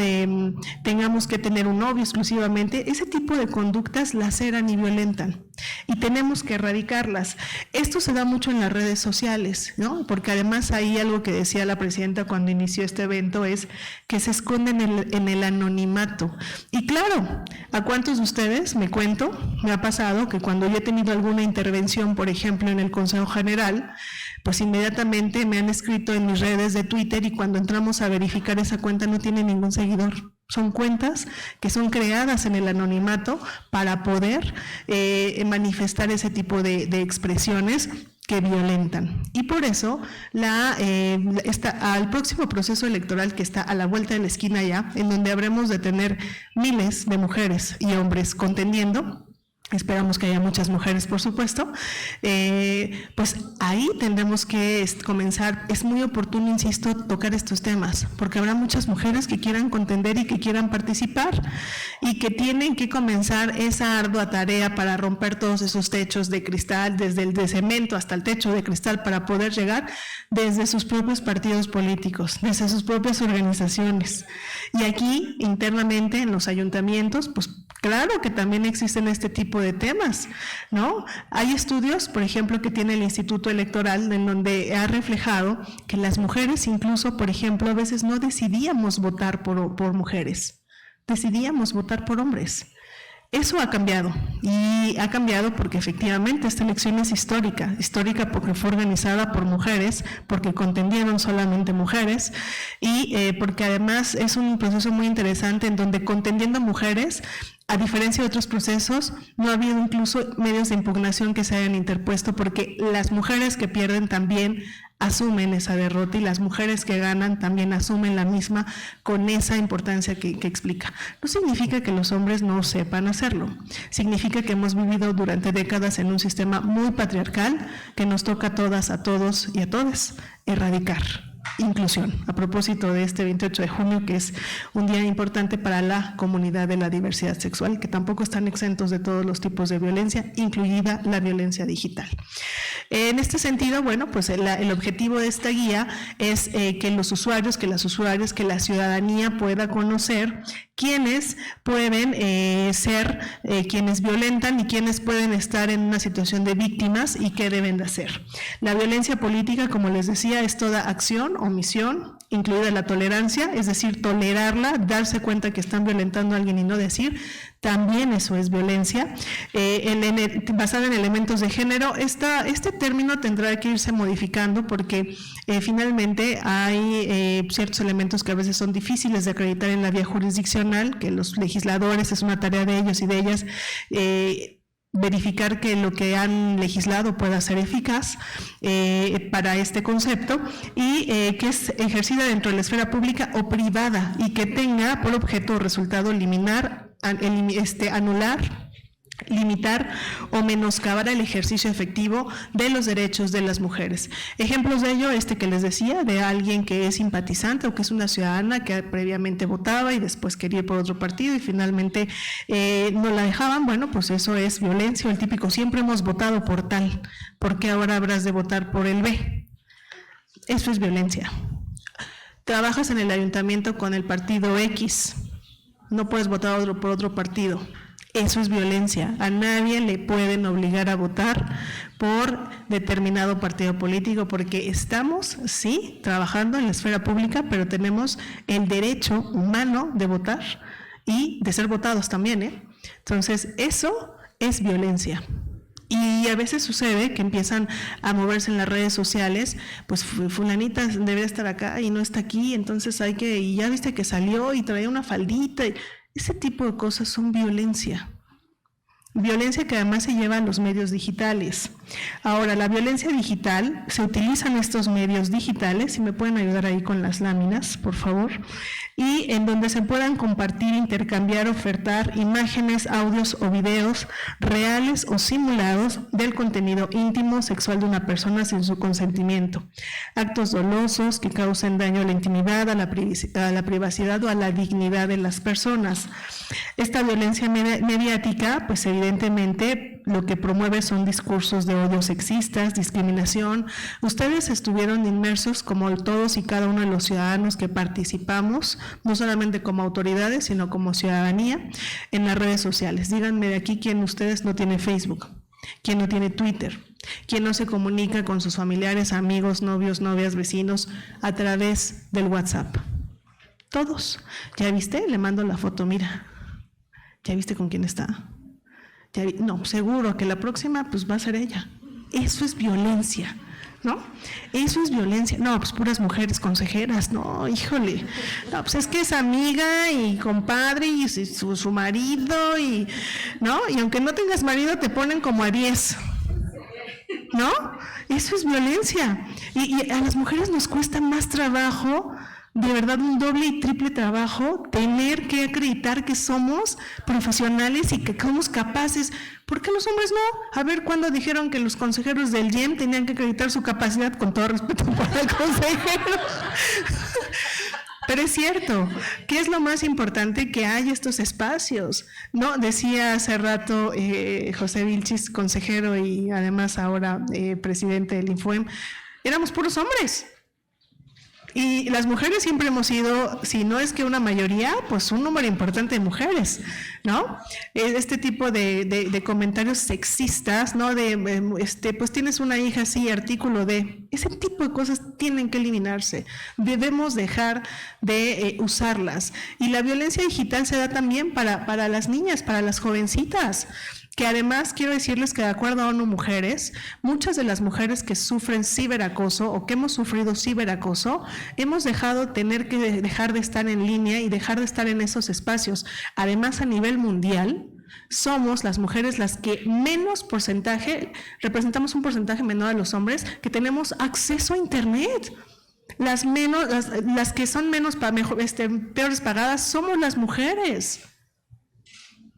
tengamos que tener un novio exclusivamente, ese tipo de conductas laceran y violentan y tenemos que erradicarlas. Esto se da mucho en las redes sociales, ¿no? Porque además ahí algo que decía la presidenta cuando inició este evento es que se esconden en el anonimato. Y claro, ¿a cuántos de ustedes, me ha pasado que cuando yo he tenido alguna intervención, por ejemplo, en el Consejo General, pues inmediatamente me han escrito en mis redes de Twitter y cuando entramos a verificar esa cuenta no tiene ningún seguidor? Son cuentas que son creadas en el anonimato para poder manifestar ese tipo de expresiones que violentan. Y por eso al próximo proceso electoral que está a la vuelta de la esquina ya, en donde habremos de tener miles de mujeres y hombres contendiendo, esperamos que haya muchas mujeres, por supuesto, pues ahí tendremos que comenzar. Es muy oportuno, insisto, tocar estos temas, porque habrá muchas mujeres que quieran contender y que quieran participar y que tienen que comenzar esa ardua tarea para romper todos esos techos de cristal, desde el de cemento hasta el techo de cristal, para poder llegar desde sus propios partidos políticos, desde sus propias organizaciones. Y aquí, internamente, en los ayuntamientos, pues claro que también existen este tipo de temas, ¿no? Hay estudios, por ejemplo, que tiene el Instituto Electoral, en donde ha reflejado que las mujeres, incluso, por ejemplo, a veces no decidíamos votar por mujeres, decidíamos votar por hombres. Eso ha cambiado, y ha cambiado porque efectivamente esta elección es histórica porque fue organizada por mujeres, porque contendieron solamente mujeres, y porque además es un proceso muy interesante en donde contendiendo mujeres, a diferencia de otros procesos, no ha habido incluso medios de impugnación que se hayan interpuesto, porque las mujeres que pierden también asumen esa derrota y las mujeres que ganan también asumen la misma con esa importancia que explica. No significa que los hombres no sepan hacerlo, significa que hemos vivido durante décadas en un sistema muy patriarcal que nos toca a todas, a todos y a todas erradicar. Inclusión, a propósito de este 28 de junio, que es un día importante para la comunidad de la diversidad sexual, que tampoco están exentos de todos los tipos de violencia, incluida la violencia digital. En este sentido, bueno, pues el objetivo de esta guía es que los usuarios, que las usuarias, que la ciudadanía pueda conocer quiénes pueden ser quienes violentan y quiénes pueden estar en una situación de víctimas y qué deben de hacer. La violencia política, como les decía, es toda acción, omisión, incluida la tolerancia, es decir, tolerarla, darse cuenta que están violentando a alguien y no decir, también eso es violencia. Basada en elementos de género, este término tendrá que irse modificando porque finalmente hay ciertos elementos que a veces son difíciles de acreditar en la vía jurisdiccional, que los legisladores, es una tarea de ellos y de ellas, verificar que lo que han legislado pueda ser eficaz para este concepto y que es ejercida dentro de la esfera pública o privada y que tenga por objeto o resultado anular, limitar o menoscabar el ejercicio efectivo de los derechos de las mujeres. Ejemplos de ello, que les decía, de alguien que es simpatizante o que es una ciudadana que previamente votaba y después quería ir por otro partido y finalmente no la dejaban. Bueno, pues eso es violencia, el típico, siempre hemos votado por tal, ¿por qué ahora habrás de votar por el B? Eso es violencia. Trabajas en el ayuntamiento con el partido X, no puedes votar por otro partido. Eso es violencia. A nadie le pueden obligar a votar por determinado partido político porque estamos, sí, trabajando en la esfera pública, pero tenemos el derecho humano de votar y de ser votados también, Entonces, eso es violencia. Y a veces sucede que empiezan a moverse en las redes sociales, pues fulanita debería estar acá y no está aquí, entonces y ya viste que salió y traía una faldita. Ese tipo de cosas son violencia. Violencia que además se lleva a los medios digitales. Ahora, la violencia digital, se utilizan estos medios digitales, si me pueden ayudar ahí con las láminas, por favor, y en donde se puedan compartir, intercambiar, ofertar imágenes, audios o videos reales o simulados del contenido íntimo sexual de una persona sin su consentimiento. Actos dolosos que causen daño a la intimidad, a la privacidad o a la dignidad de las personas. Esta violencia mediática, pues evidentemente lo que promueve son discursos de odio sexistas, discriminación. Ustedes estuvieron inmersos, como todos y cada uno de los ciudadanos que participamos, no solamente como autoridades, sino como ciudadanía, en las redes sociales. Díganme de aquí quién de ustedes no tiene Facebook, quién no tiene Twitter, quién no se comunica con sus familiares, amigos, novios, novias, vecinos a través del WhatsApp. Todos. ¿Ya viste? Le mando la foto, mira. ¿Ya viste con quién está? No, seguro que la próxima pues va a ser ella. Eso es violencia, ¿no? Eso es violencia. No, pues puras mujeres consejeras, no, híjole. No, pues es que es amiga y compadre y su marido y, ¿no? Y aunque no tengas marido te ponen como a 10, ¿no? Eso es violencia. Y a las mujeres nos cuesta más trabajo, de verdad un doble y triple trabajo, tener que acreditar que somos profesionales y que somos capaces. ¿Por qué los hombres no? A ver, ¿cuándo dijeron que los consejeros del IEM tenían que acreditar su capacidad? Con todo respeto para el consejero. Pero es cierto, ¿qué es lo más importante? Que hay estos espacios, ¿no? Decía hace rato José Vilchis, consejero y además ahora presidente del Infoem, éramos puros hombres. Y las mujeres siempre hemos sido, si no es que una mayoría, pues un número importante de mujeres, ¿no? Este tipo de comentarios sexistas, ¿no? Pues tienes una hija así, artículo de... Ese tipo de cosas tienen que eliminarse. Debemos dejar de usarlas. Y la violencia digital se da también para las niñas, para las jovencitas. Que además quiero decirles que de acuerdo a ONU Mujeres, muchas de las mujeres que sufren ciberacoso o que hemos sufrido ciberacoso, hemos tener que dejar de estar en línea y dejar de estar en esos espacios. Además, a nivel mundial, somos las mujeres las que menos porcentaje, representamos un porcentaje menor a los hombres, que tenemos acceso a Internet. Las que son peores pagadas somos las mujeres.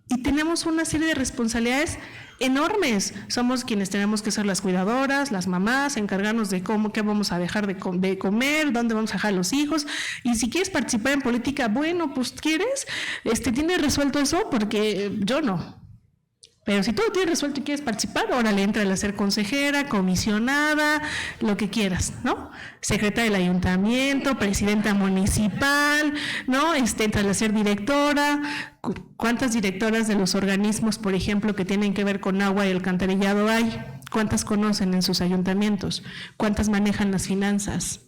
Y tenemos una serie de responsabilidades enormes. Somos quienes tenemos que ser las cuidadoras, las mamás, encargarnos de qué vamos a dejar de comer, dónde vamos a dejar a los hijos. Y si quieres participar en política, bueno, pues ¿quieres? ¿Tienes resuelto eso? Porque yo no. Pero si tú lo tienes resuelto y quieres participar, órale, entra a ser consejera, comisionada, lo que quieras, ¿no? Secretaria del ayuntamiento, presidenta municipal, ¿no? Entra a ser directora. ¿Cuántas directoras de los organismos, por ejemplo, que tienen que ver con agua y alcantarillado hay? ¿Cuántas conocen en sus ayuntamientos? ¿Cuántas manejan las finanzas?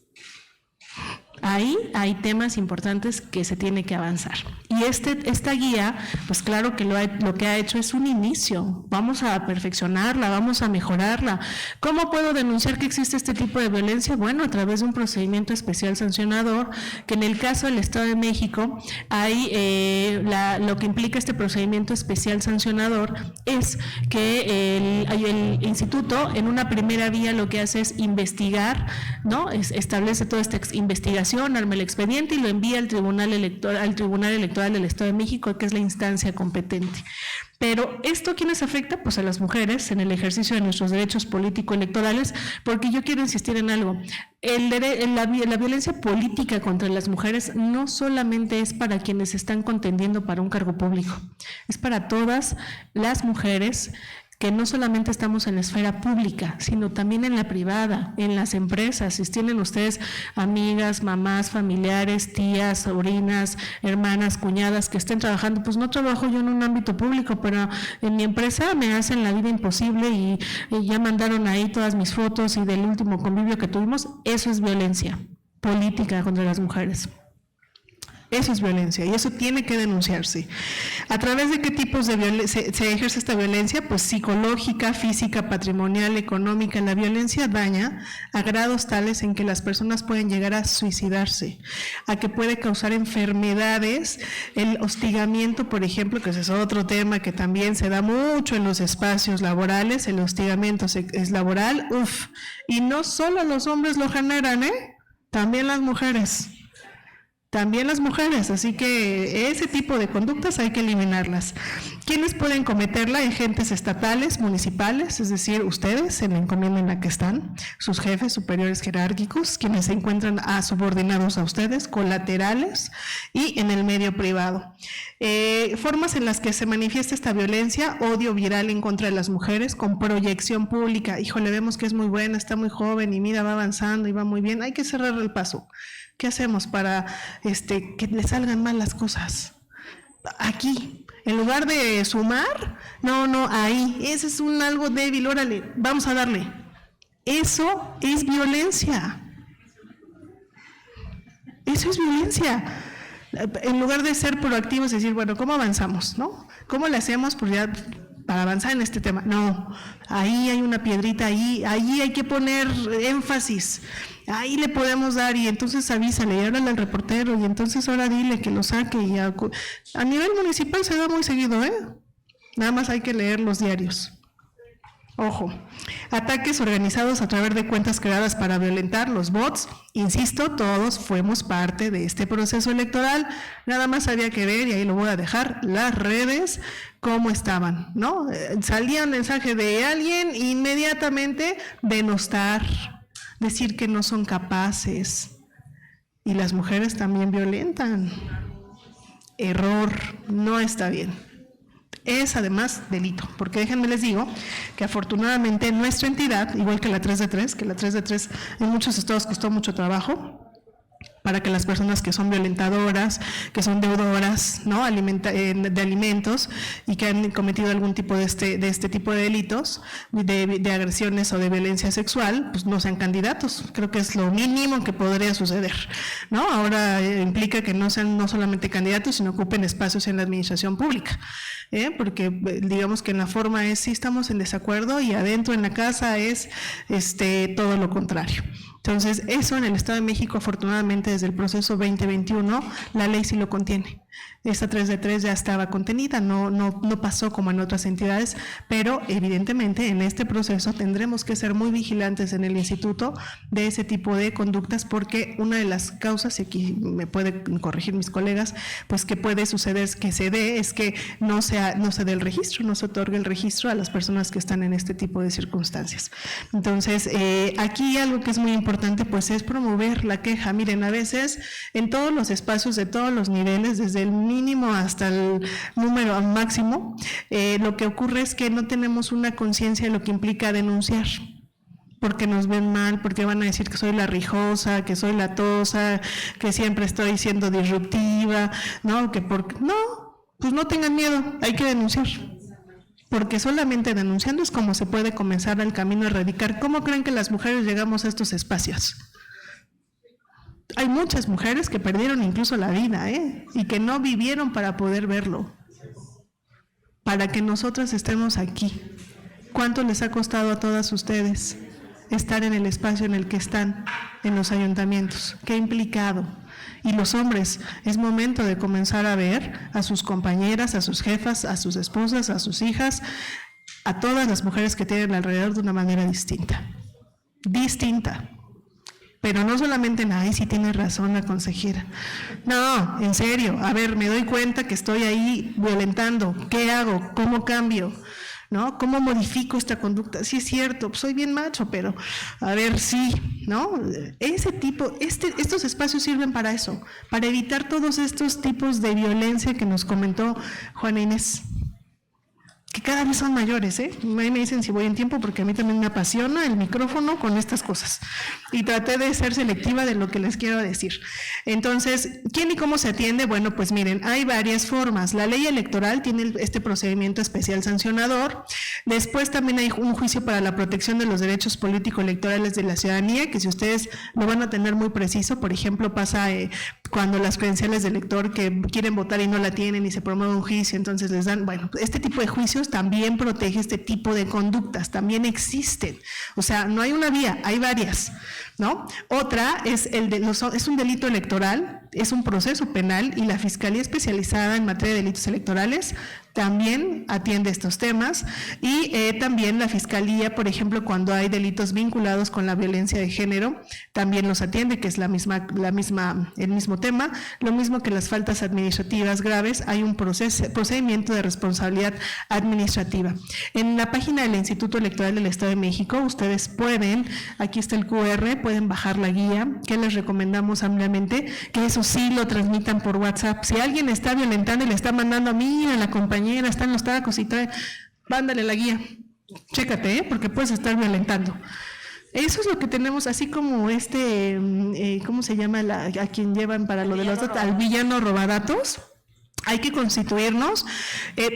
Ahí hay temas importantes que se tiene que avanzar. Y esta guía, pues claro que lo que ha hecho es un inicio. Vamos a perfeccionarla, vamos a mejorarla. ¿Cómo puedo denunciar que existe este tipo de violencia? Bueno, a través de un procedimiento especial sancionador, que en el caso del Estado de México, hay lo que implica este procedimiento especial sancionador es que el instituto, en una primera vía, lo que hace es investigar, ¿no? Establece toda esta investigación, arma el expediente y lo envía al Tribunal Electoral del Estado de México, que es la instancia competente. Pero ¿esto a quiénes afecta? Pues a las mujeres en el ejercicio de nuestros derechos político-electorales, porque yo quiero insistir en algo. La violencia política contra las mujeres no solamente es para quienes están contendiendo para un cargo público, es para todas las mujeres que no solamente estamos en la esfera pública, sino también en la privada, en las empresas. Si tienen ustedes amigas, mamás, familiares, tías, sobrinas, hermanas, cuñadas que estén trabajando, pues no trabajo yo en un ámbito público, pero en mi empresa me hacen la vida imposible y ya mandaron ahí todas mis fotos y del último convivio que tuvimos. Eso es violencia política contra las mujeres. Eso es violencia y eso tiene que denunciarse. ¿A través de qué tipos de violencia se ejerce esta violencia? Pues psicológica, física, patrimonial, económica. La violencia daña a grados tales en que las personas pueden llegar a suicidarse, a que puede causar enfermedades. El hostigamiento, por ejemplo, que ese es otro tema que también se da mucho en los espacios laborales, el hostigamiento es laboral, y no solo los hombres lo generan, también las mujeres. Así que ese tipo de conductas hay que eliminarlas. ¿Quiénes pueden cometerla? Agentes estatales, municipales, es decir, ustedes en la encomienda en la que están, sus jefes superiores jerárquicos, quienes se encuentran subordinados a ustedes, colaterales, y en el medio privado. Formas en las que se manifiesta esta violencia: odio viral en contra de las mujeres con proyección pública. Híjole, vemos que es muy buena, está muy joven y mira, va avanzando y va muy bien, hay que cerrar el paso. ¿Qué hacemos para que le salgan mal las cosas? Aquí, en lugar de sumar, no, ahí, ese es algo débil, órale, vamos a darle. Eso es violencia. Eso es violencia. En lugar de ser proactivos y decir, bueno, ¿cómo avanzamos? ¿No? ¿Cómo le hacemos para avanzar en este tema? No, ahí hay una piedrita, ahí hay que poner énfasis. Ahí le podemos dar, y entonces avísale y háblale al reportero, y entonces ahora dile que lo saque. Y a nivel municipal se da muy seguido, nada más hay que leer los diarios. Ojo, ataques organizados a través de cuentas creadas para violentar, los bots. Insisto, todos fuimos parte de este proceso electoral, nada más había que ver, y ahí lo voy a dejar, las redes, cómo estaban, ¿no? Salía un mensaje de alguien, inmediatamente denostar, decir que no son capaces, y las mujeres también violentan. Error, no está bien. Es además delito, porque déjenme les digo que afortunadamente nuestra entidad, igual que la 3 de 3, que la 3 de 3 en muchos estados costó mucho trabajo, para que las personas que son violentadoras, que son deudoras, ¿no? de alimentos, y que han cometido algún tipo de este tipo de delitos, de agresiones o de violencia sexual, pues no sean candidatos. Creo que es lo mínimo que podría suceder, ¿no? Ahora implica que no sean no solamente candidatos, sino ocupen espacios en la administración pública, porque digamos que en la forma sí estamos en desacuerdo, y adentro en la casa es todo lo contrario. Entonces, eso en el Estado de México, afortunadamente, desde el proceso 2021, la ley sí lo contiene. Esta 3 de 3 ya estaba contenida, no pasó como en otras entidades, pero evidentemente en este proceso tendremos que ser muy vigilantes en el instituto de ese tipo de conductas, porque una de las causas, y aquí me pueden corregir mis colegas, pues que puede suceder que se dé, es que no se dé el registro, no se otorgue el registro a las personas que están en este tipo de circunstancias. Entonces, aquí algo que es muy importante, pues es promover la queja. Miren, a veces en todos los espacios de todos los niveles, desde el mínimo hasta el número máximo, lo que ocurre es que no tenemos una conciencia de lo que implica denunciar, porque nos ven mal, porque van a decir que soy la rijosa, que soy la tosa, que siempre estoy siendo disruptiva, ¿no? Pues no tengan miedo, hay que denunciar, porque solamente denunciando es como se puede comenzar el camino a erradicar. ¿Cómo creen que las mujeres llegamos a estos espacios? Hay muchas mujeres que perdieron incluso la vida, y que no vivieron para poder verlo, para que nosotras estemos aquí. ¿Cuánto les ha costado a todas ustedes estar en el espacio en el que están, en los ayuntamientos? ¿Qué ha implicado? Y los hombres, es momento de comenzar a ver a sus compañeras, a sus jefas, a sus esposas, a sus hijas, a todas las mujeres que tienen alrededor de una manera distinta. Pero no solamente en, ay, sí tiene razón la consejera. No, en serio, a ver, me doy cuenta que estoy ahí violentando. ¿Qué hago? ¿Cómo cambio? ¿No? ¿Cómo modifico esta conducta? Sí es cierto, soy bien macho, pero a ver, sí, ¿no? Ese tipo, estos espacios sirven para eso, para evitar todos estos tipos de violencia que nos comentó Juana Inés, que cada vez son mayores, Ahí me dicen si voy en tiempo, porque a mí también me apasiona el micrófono con estas cosas, y traté de ser selectiva de lo que les quiero decir. Entonces, ¿quién y cómo se atiende? Bueno, pues miren, hay varias formas. La ley electoral tiene este procedimiento especial sancionador. Después también hay un juicio para la protección de los derechos político-electorales de la ciudadanía, que si ustedes lo van a tener muy preciso, por ejemplo, pasa cuando las credenciales del elector que quieren votar y no la tienen y se promueve un juicio, entonces les dan, bueno, este tipo de juicios también protege este tipo de conductas, también existen. O sea, no hay una vía, hay varias, ¿no? Otra es es un delito electoral, es un proceso penal y la Fiscalía Especializada en Materia de Delitos Electorales también atiende estos temas y también la Fiscalía, por ejemplo, cuando hay delitos vinculados con la violencia de género, también los atiende, que es el mismo tema. Lo mismo que las faltas administrativas graves, hay un procedimiento de responsabilidad administrativa. En la página del Instituto Electoral del Estado de México, ustedes pueden, aquí está el QR, pueden bajar la guía, que les recomendamos ampliamente, que eso sí lo transmitan por WhatsApp. Si alguien está violentando y le está mandando a mí, a la compañera, está en los tacos y trae, mándale la guía, chécate, porque puedes estar violentando. Eso es lo que tenemos, así como ¿cómo se llama a quien llevan para lo de los datos? Al villano robadatos. Hay que constituirnos,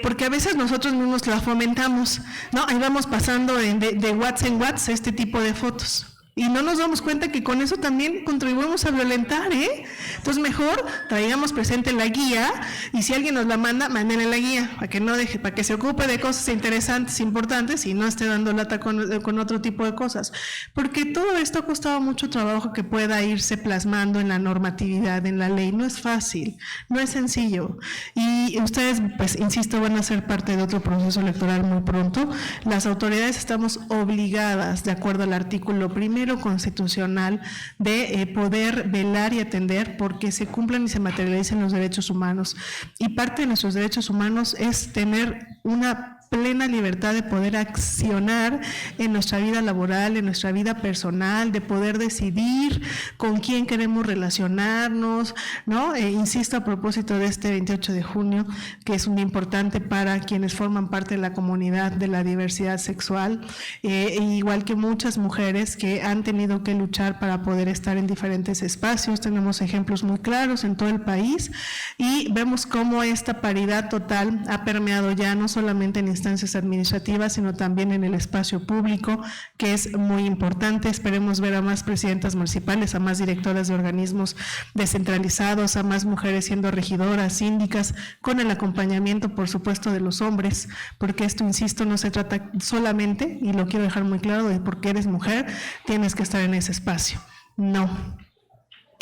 porque a veces nosotros mismos la fomentamos, ¿no? Ahí vamos pasando de watts en watts este tipo de fotos. Y no nos damos cuenta que con eso también contribuimos a violentar, ¿eh? Entonces mejor traigamos presente la guía y si alguien nos la manda, mándenle la guía para que no deje, para que se ocupe de cosas interesantes, importantes y no esté dando lata con otro tipo de cosas. Porque todo esto ha costado mucho trabajo que pueda irse plasmando en la normatividad, en la ley. No es fácil, no es sencillo. Y ustedes, pues insisto, van a ser parte de otro proceso electoral muy pronto. Las autoridades estamos obligadas, de acuerdo al artículo 1 constitucional, de poder velar y atender porque se cumplan y se materialicen los derechos humanos. Y parte de nuestros derechos humanos es tener una plena libertad de poder accionar en nuestra vida laboral, en nuestra vida personal, de poder decidir con quién queremos relacionarnos, ¿no? Insisto a propósito de este 28 de junio, que es un día importante para quienes forman parte de la comunidad de la diversidad sexual, igual que muchas mujeres que han tenido que luchar para poder estar en diferentes espacios. Tenemos ejemplos muy claros en todo el país y vemos cómo esta paridad total ha permeado ya no solamente en instancias administrativas, sino también en el espacio público, que es muy importante. Esperemos ver a más presidentas municipales, a más directoras de organismos descentralizados, a más mujeres siendo regidoras, síndicas, con el acompañamiento, por supuesto, de los hombres, porque esto, insisto, no se trata solamente, y lo quiero dejar muy claro, de porque eres mujer, tienes que estar en ese espacio. No,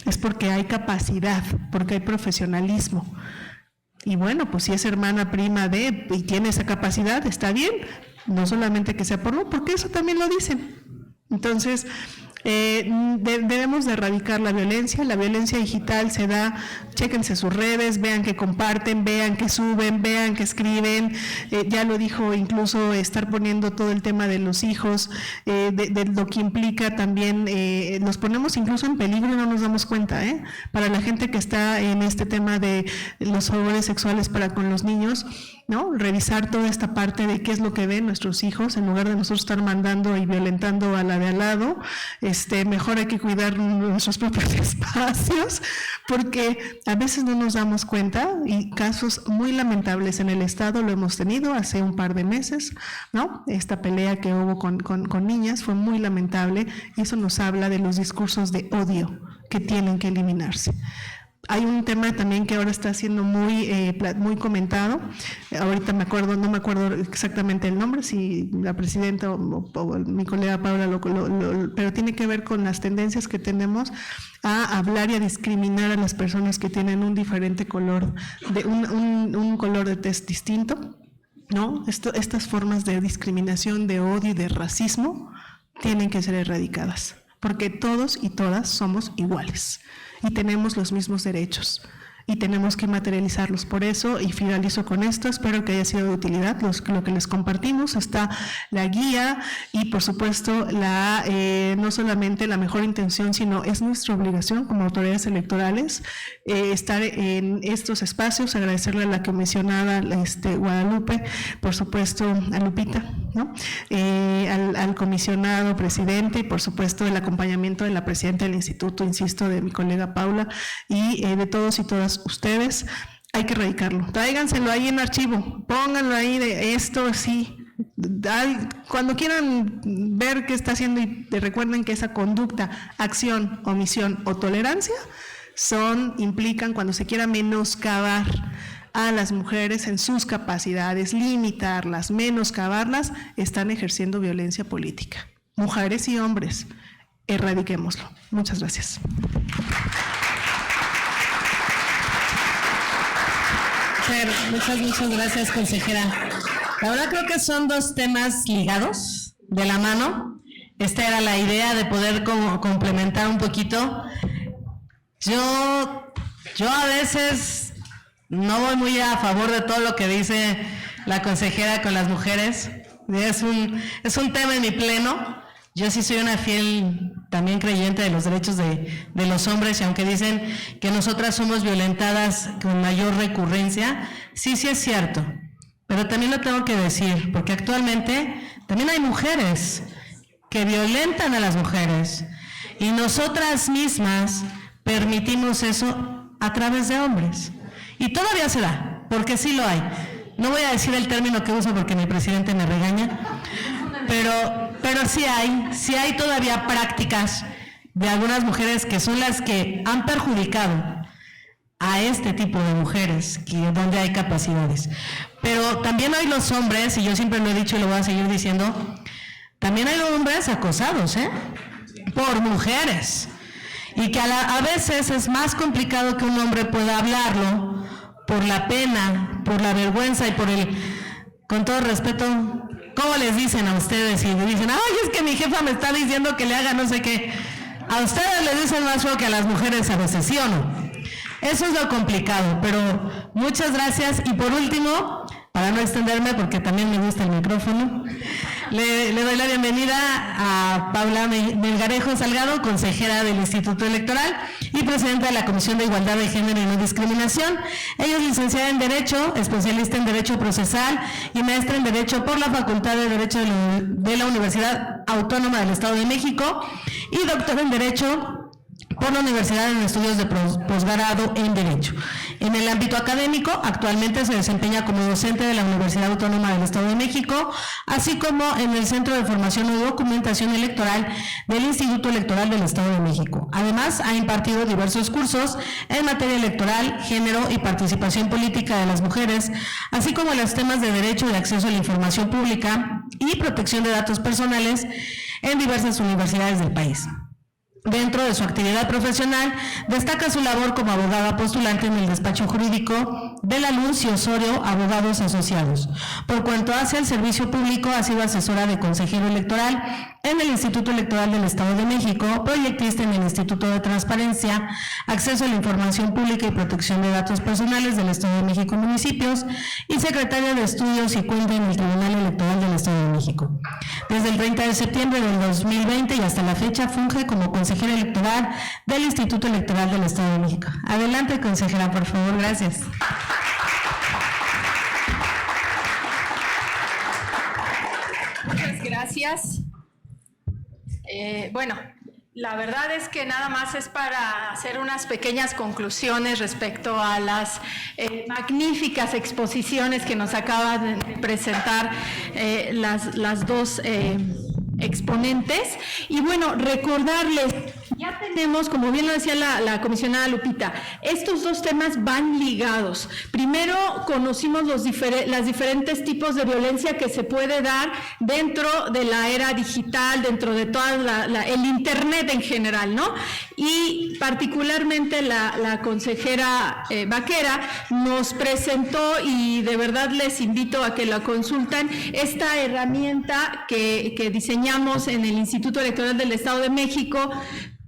es porque hay capacidad, porque hay profesionalismo. Y bueno, pues si es hermana, prima de, y tiene esa capacidad, está bien, no solamente que sea por no, porque eso también lo dicen. Entonces, debemos de erradicar la violencia digital se da, chéquense sus redes, vean que comparten, vean que suben, vean que escriben, ya lo dijo incluso estar poniendo todo el tema de los hijos, de lo que implica también, los ponemos incluso en peligro y no nos damos cuenta, para la gente que está en este tema de los favores sexuales para con los niños, ¿no? Revisar toda esta parte de qué es lo que ven nuestros hijos, en lugar de nosotros estar mandando y violentando a la de al lado. Mejor hay que cuidar nuestros propios espacios, porque a veces no nos damos cuenta, y casos muy lamentables en el Estado lo hemos tenido hace un par de meses, ¿no? Esta pelea que hubo con niñas fue muy lamentable, y eso nos habla de los discursos de odio que tienen que eliminarse. Hay un tema también que ahora está siendo muy comentado, ahorita no me acuerdo exactamente el nombre, si la presidenta o mi colega Paula, pero tiene que ver con las tendencias que tenemos a hablar y a discriminar a las personas que tienen un diferente color, un color de tez distinto, ¿no? Estas formas de discriminación, de odio y de racismo tienen que ser erradicadas, porque todos y todas somos iguales y tenemos los mismos derechos y tenemos que materializarlos. Por eso, y finalizo con esto, espero que haya sido de utilidad lo que les compartimos. Está la guía y por supuesto no solamente la mejor intención, sino es nuestra obligación como autoridades electorales estar en estos espacios. Agradecerle a la comisionada Guadalupe, por supuesto a Lupita, ¿no? Al comisionado presidente y por supuesto el acompañamiento de la presidenta del instituto, insisto, de mi colega Paula y de todos y todas ustedes. Hay que erradicarlo, tráiganselo ahí en archivo, pónganlo ahí de esto, sí. Cuando quieran ver qué está haciendo y recuerden que esa conducta, acción, omisión o tolerancia implican cuando se quiera menoscabar a las mujeres en sus capacidades, limitarlas, menoscabarlas, están ejerciendo violencia política. Mujeres y hombres, erradiquémoslo. Muchas gracias. Muchas gracias, consejera. La verdad creo que son dos temas ligados, de la mano. Esta era la idea de poder complementar un poquito. Yo a veces no voy muy a favor de todo lo que dice la consejera con las mujeres. Es un tema en mi pleno. Yo sí soy una fiel también creyente de los derechos de los hombres, y aunque dicen que nosotras somos violentadas con mayor recurrencia, sí es cierto, pero también lo tengo que decir, porque actualmente también hay mujeres que violentan a las mujeres, y nosotras mismas permitimos eso a través de hombres, y todavía se da, porque sí lo hay. No voy a decir el término que uso porque mi presidente me regaña, pero sí hay todavía prácticas de algunas mujeres que son las que han perjudicado a este tipo de mujeres, donde hay capacidades. Pero también hay los hombres, y yo siempre lo he dicho y lo voy a seguir diciendo, también hay hombres acosados, por mujeres, y que a veces es más complicado que un hombre pueda hablarlo por la pena, por la vergüenza y con todo respeto, ¿cómo les dicen a ustedes? Y le dicen, ay, es que mi jefa me está diciendo que le haga no sé qué. A ustedes les dicen más feo que a las mujeres a veces, ¿sí o no? Eso es lo complicado, pero muchas gracias. Y por último, para no extenderme, porque también me gusta el micrófono, le doy la bienvenida a Paula Melgarejo Salgado, consejera del Instituto Electoral y presidenta de la Comisión de Igualdad de Género y No Discriminación. Ella es licenciada en Derecho, especialista en Derecho Procesal y maestra en Derecho por la Facultad de Derecho de la Universidad Autónoma del Estado de México y doctora en Derecho por la Universidad en Estudios de Posgrado en Derecho. En el ámbito académico, actualmente se desempeña como docente de la Universidad Autónoma del Estado de México, así como en el Centro de Formación y Documentación Electoral del Instituto Electoral del Estado de México. Además, ha impartido diversos cursos en materia electoral, género y participación política de las mujeres, así como los temas de derecho de acceso a la información pública y protección de datos personales en diversas universidades del país. Dentro de su actividad profesional, destaca su labor como abogada postulante en el despacho jurídico de la Luz y Osorio Abogados Asociados. Por cuanto hace al servicio público, ha sido asesora de consejero electoral en el Instituto Electoral del Estado de México, proyectista en el Instituto de Transparencia, Acceso a la Información Pública y Protección de Datos Personales del Estado de México Municipios y secretaria de Estudios y Cuenta en el Tribunal Electoral del Estado de México. Desde el 30 de septiembre del 2020 y hasta la fecha funge como consejera electoral del Instituto Electoral del Estado de México. Adelante, consejera, por favor. Gracias. Muchas gracias. Bueno, la verdad es que nada más es para hacer unas pequeñas conclusiones respecto a las magníficas exposiciones que nos acaban de presentar las dos exponentes. Y bueno, recordarles, ya tenemos, como bien lo decía la comisionada Lupita, estos dos temas van ligados. Primero conocimos los diferentes tipos de violencia que se puede dar dentro de la era digital, dentro de todo el internet en general, ¿no? Y particularmente la consejera Vaquera nos presentó, y de verdad les invito a que la consulten, esta herramienta que diseñamos en el Instituto Electoral del Estado de México,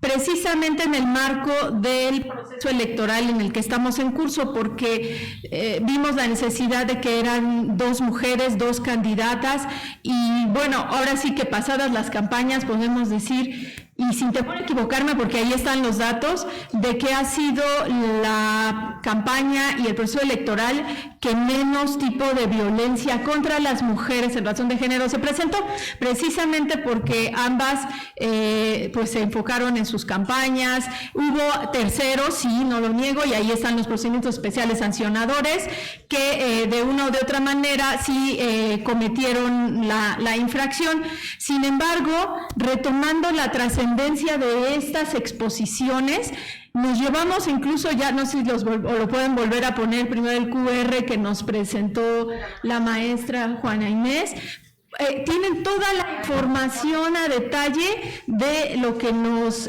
precisamente en el marco del proceso electoral en el que estamos en curso, porque vimos la necesidad de que eran dos mujeres, dos candidatas, y bueno, ahora sí que pasadas las campañas podemos decir, y sin temor a equivocarme porque ahí están los datos, de que ha sido la campaña y el proceso electoral que menos tipo de violencia contra las mujeres en razón de género se presentó, precisamente porque ambas pues se enfocaron en sus campañas. Hubo terceros, sí, no lo niego, y ahí están los procedimientos especiales sancionadores que de una o de otra manera sí cometieron la infracción. Sin embargo, retomando la trascendencia trascendencia de estas exposiciones. Nos llevamos incluso, ya no sé si lo pueden volver a poner, primero el QR que nos presentó la maestra Juana Inés. Tienen toda la información a detalle de lo que nos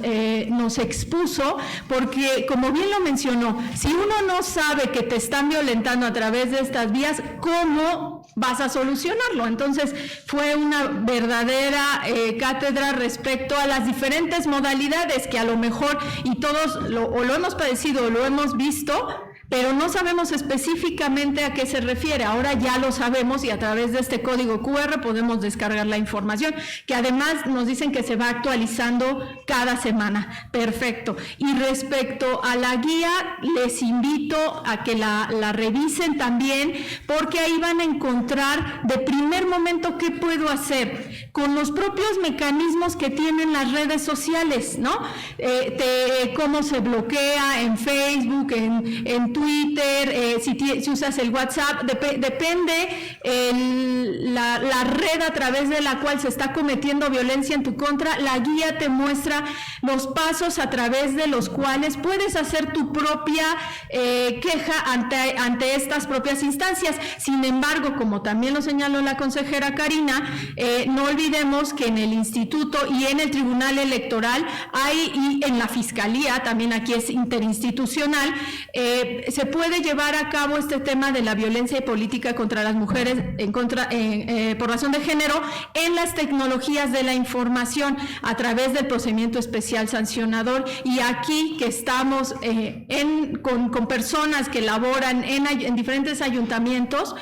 expuso, porque como bien lo mencionó, si uno no sabe que te están violentando a través de estas vías, ¿cómo vas a solucionarlo? Entonces fue una verdadera cátedra respecto a las diferentes modalidades que a lo mejor, y todos lo hemos padecido o lo hemos visto, pero no sabemos específicamente a qué se refiere. Ahora ya lo sabemos y a través de este código QR podemos descargar la información, que además nos dicen que se va actualizando cada semana. Perfecto. Y respecto a la guía, les invito a que la revisen también, porque ahí van a encontrar de primer momento qué puedo hacer con los propios mecanismos que tienen las redes sociales, ¿no? Cómo se bloquea en Facebook, en Twitter, si usas el WhatsApp, depende la red a través de la cual se está cometiendo violencia en tu contra. La guía te muestra los pasos a través de los cuales puedes hacer tu propia queja ante estas propias instancias. Sin embargo, como también lo señaló la consejera Karina, no olvidemos que en el instituto y en el Tribunal Electoral y en la Fiscalía, también aquí es interinstitucional, se puede llevar a cabo este tema de la violencia y política contra las mujeres por razón de género en las tecnologías de la información a través del procedimiento especial sancionador. Y aquí que estamos con personas que laboran en diferentes ayuntamientos,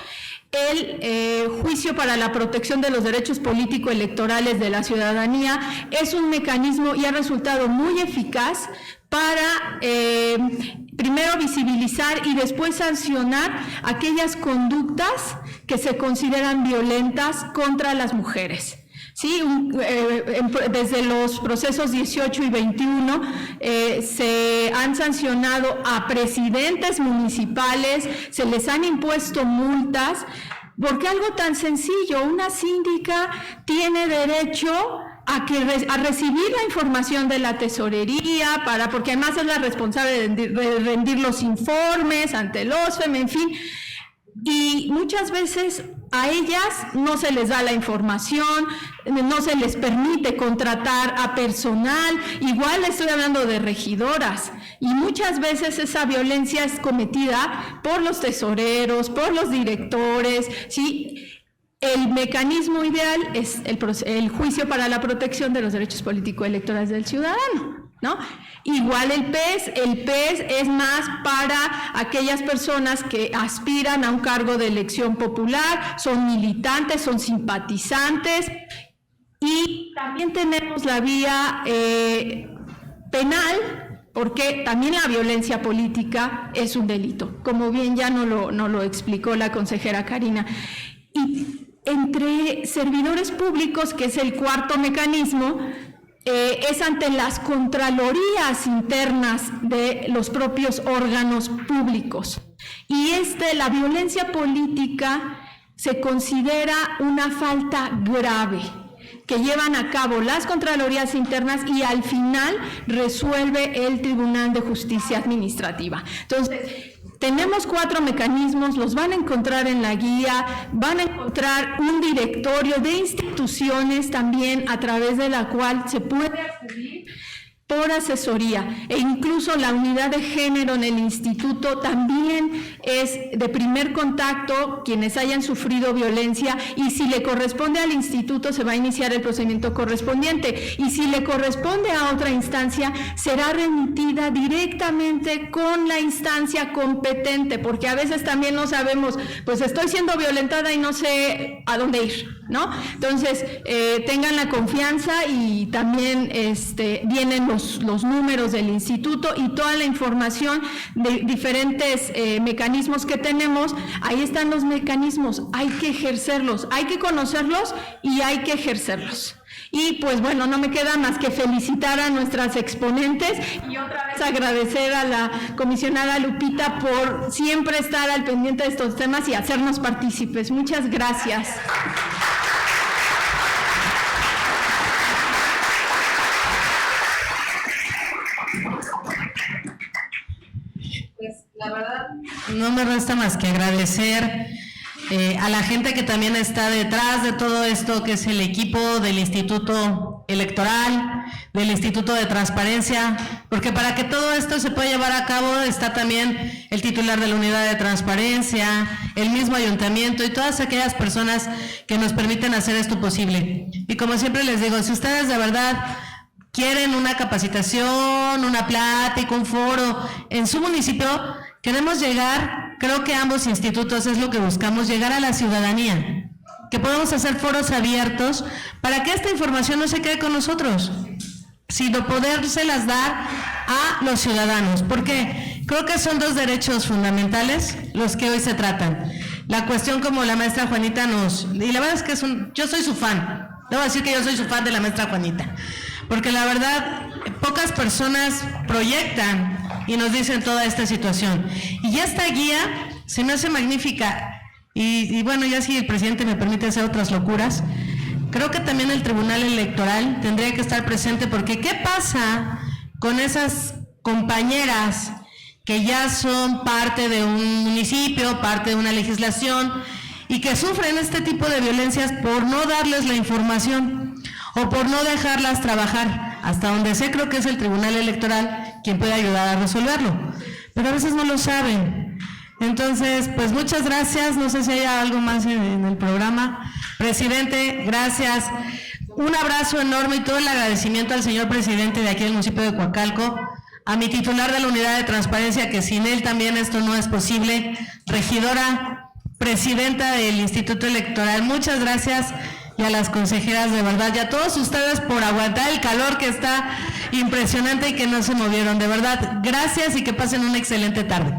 el juicio para la protección de los derechos político-electorales de la ciudadanía es un mecanismo y ha resultado muy eficaz para primero visibilizar y después sancionar aquellas conductas que se consideran violentas contra las mujeres. Sí, desde los procesos 18 y 21 se han sancionado a presidentes municipales, se les han impuesto multas, porque algo tan sencillo, una síndica tiene derecho a recibir la información de la tesorería, porque además es la responsable de rendir los informes ante el OSFEM, en fin. Y muchas veces a ellas no se les da la información, no se les permite contratar a personal. Igual estoy hablando de regidoras, y muchas veces esa violencia es cometida por los tesoreros, por los directores, ¿sí? El mecanismo ideal es el juicio para la protección de los derechos político-electorales del ciudadano, ¿no? Igual el PES es más para aquellas personas que aspiran a un cargo de elección popular, son militantes, son simpatizantes, y también tenemos la vía penal, porque también la violencia política es un delito, como bien ya no lo explicó la consejera Karina. Y entre servidores públicos, que es el cuarto mecanismo, es ante las contralorías internas de los propios órganos públicos. Y la violencia política se considera una falta grave que llevan a cabo las contralorías internas y al final resuelve el Tribunal de Justicia Administrativa. Entonces, tenemos 4 mecanismos, los van a encontrar en la guía, van a encontrar un directorio de instituciones también a través de la cual se puede acudir por asesoría, e incluso la unidad de género en el instituto también es de primer contacto quienes hayan sufrido violencia, y si le corresponde al instituto se va a iniciar el procedimiento correspondiente, y si le corresponde a otra instancia será remitida directamente con la instancia competente, porque a veces también no sabemos, pues estoy siendo violentada y no sé a dónde ir, ¿no? Entonces tengan la confianza, y también vienen los números del instituto y toda la información de diferentes mecanismos que tenemos. Ahí están los mecanismos, hay que ejercerlos, hay que conocerlos y hay que ejercerlos. Y pues bueno, no me queda más que felicitar a nuestras exponentes y otra vez agradecer a la comisionada Lupita por siempre estar al pendiente de estos temas y hacernos partícipes. Muchas gracias. no me resta más que agradecer a la gente que también está detrás de todo esto, que es el equipo del Instituto Electoral, del Instituto de Transparencia, porque para que todo esto se pueda llevar a cabo está también el titular de la Unidad de Transparencia, el mismo ayuntamiento y todas aquellas personas que nos permiten hacer esto posible. Y como siempre les digo, si ustedes de verdad quieren una capacitación, una plática, un foro en su municipio, queremos llegar, creo que ambos institutos es lo que buscamos, llegar a la ciudadanía, que podamos hacer foros abiertos para que esta información no se quede con nosotros, sino podérselas dar a los ciudadanos, porque creo que son dos derechos fundamentales los que hoy se tratan. La cuestión, como la maestra Juanita y la verdad es que yo soy su fan, debo decir que yo soy su fan de la maestra Juanita, porque la verdad pocas personas proyectan y nos dicen toda esta situación. Y esta guía se me hace magnífica. Y bueno, ya si el presidente me permite hacer otras locuras, creo que también el Tribunal Electoral tendría que estar presente, porque ¿qué pasa con esas compañeras que ya son parte de un municipio, parte de una legislación y que sufren este tipo de violencias por no darles la información o por no dejarlas trabajar? Hasta donde sé, creo que es el Tribunal Electoral quien puede ayudar a resolverlo, pero a veces no lo saben. Entonces, pues muchas gracias. No sé si hay algo más en el programa. Presidente, gracias. Un abrazo enorme y todo el agradecimiento al señor presidente de aquí del municipio de Coacalco, a mi titular de la Unidad de Transparencia, que sin él también esto no es posible, regidora, presidenta del Instituto Electoral, muchas gracias, y a las consejeras de verdad, y a todos ustedes por aguantar el calor que está impresionante y que no se movieron, de verdad, gracias y que pasen una excelente tarde.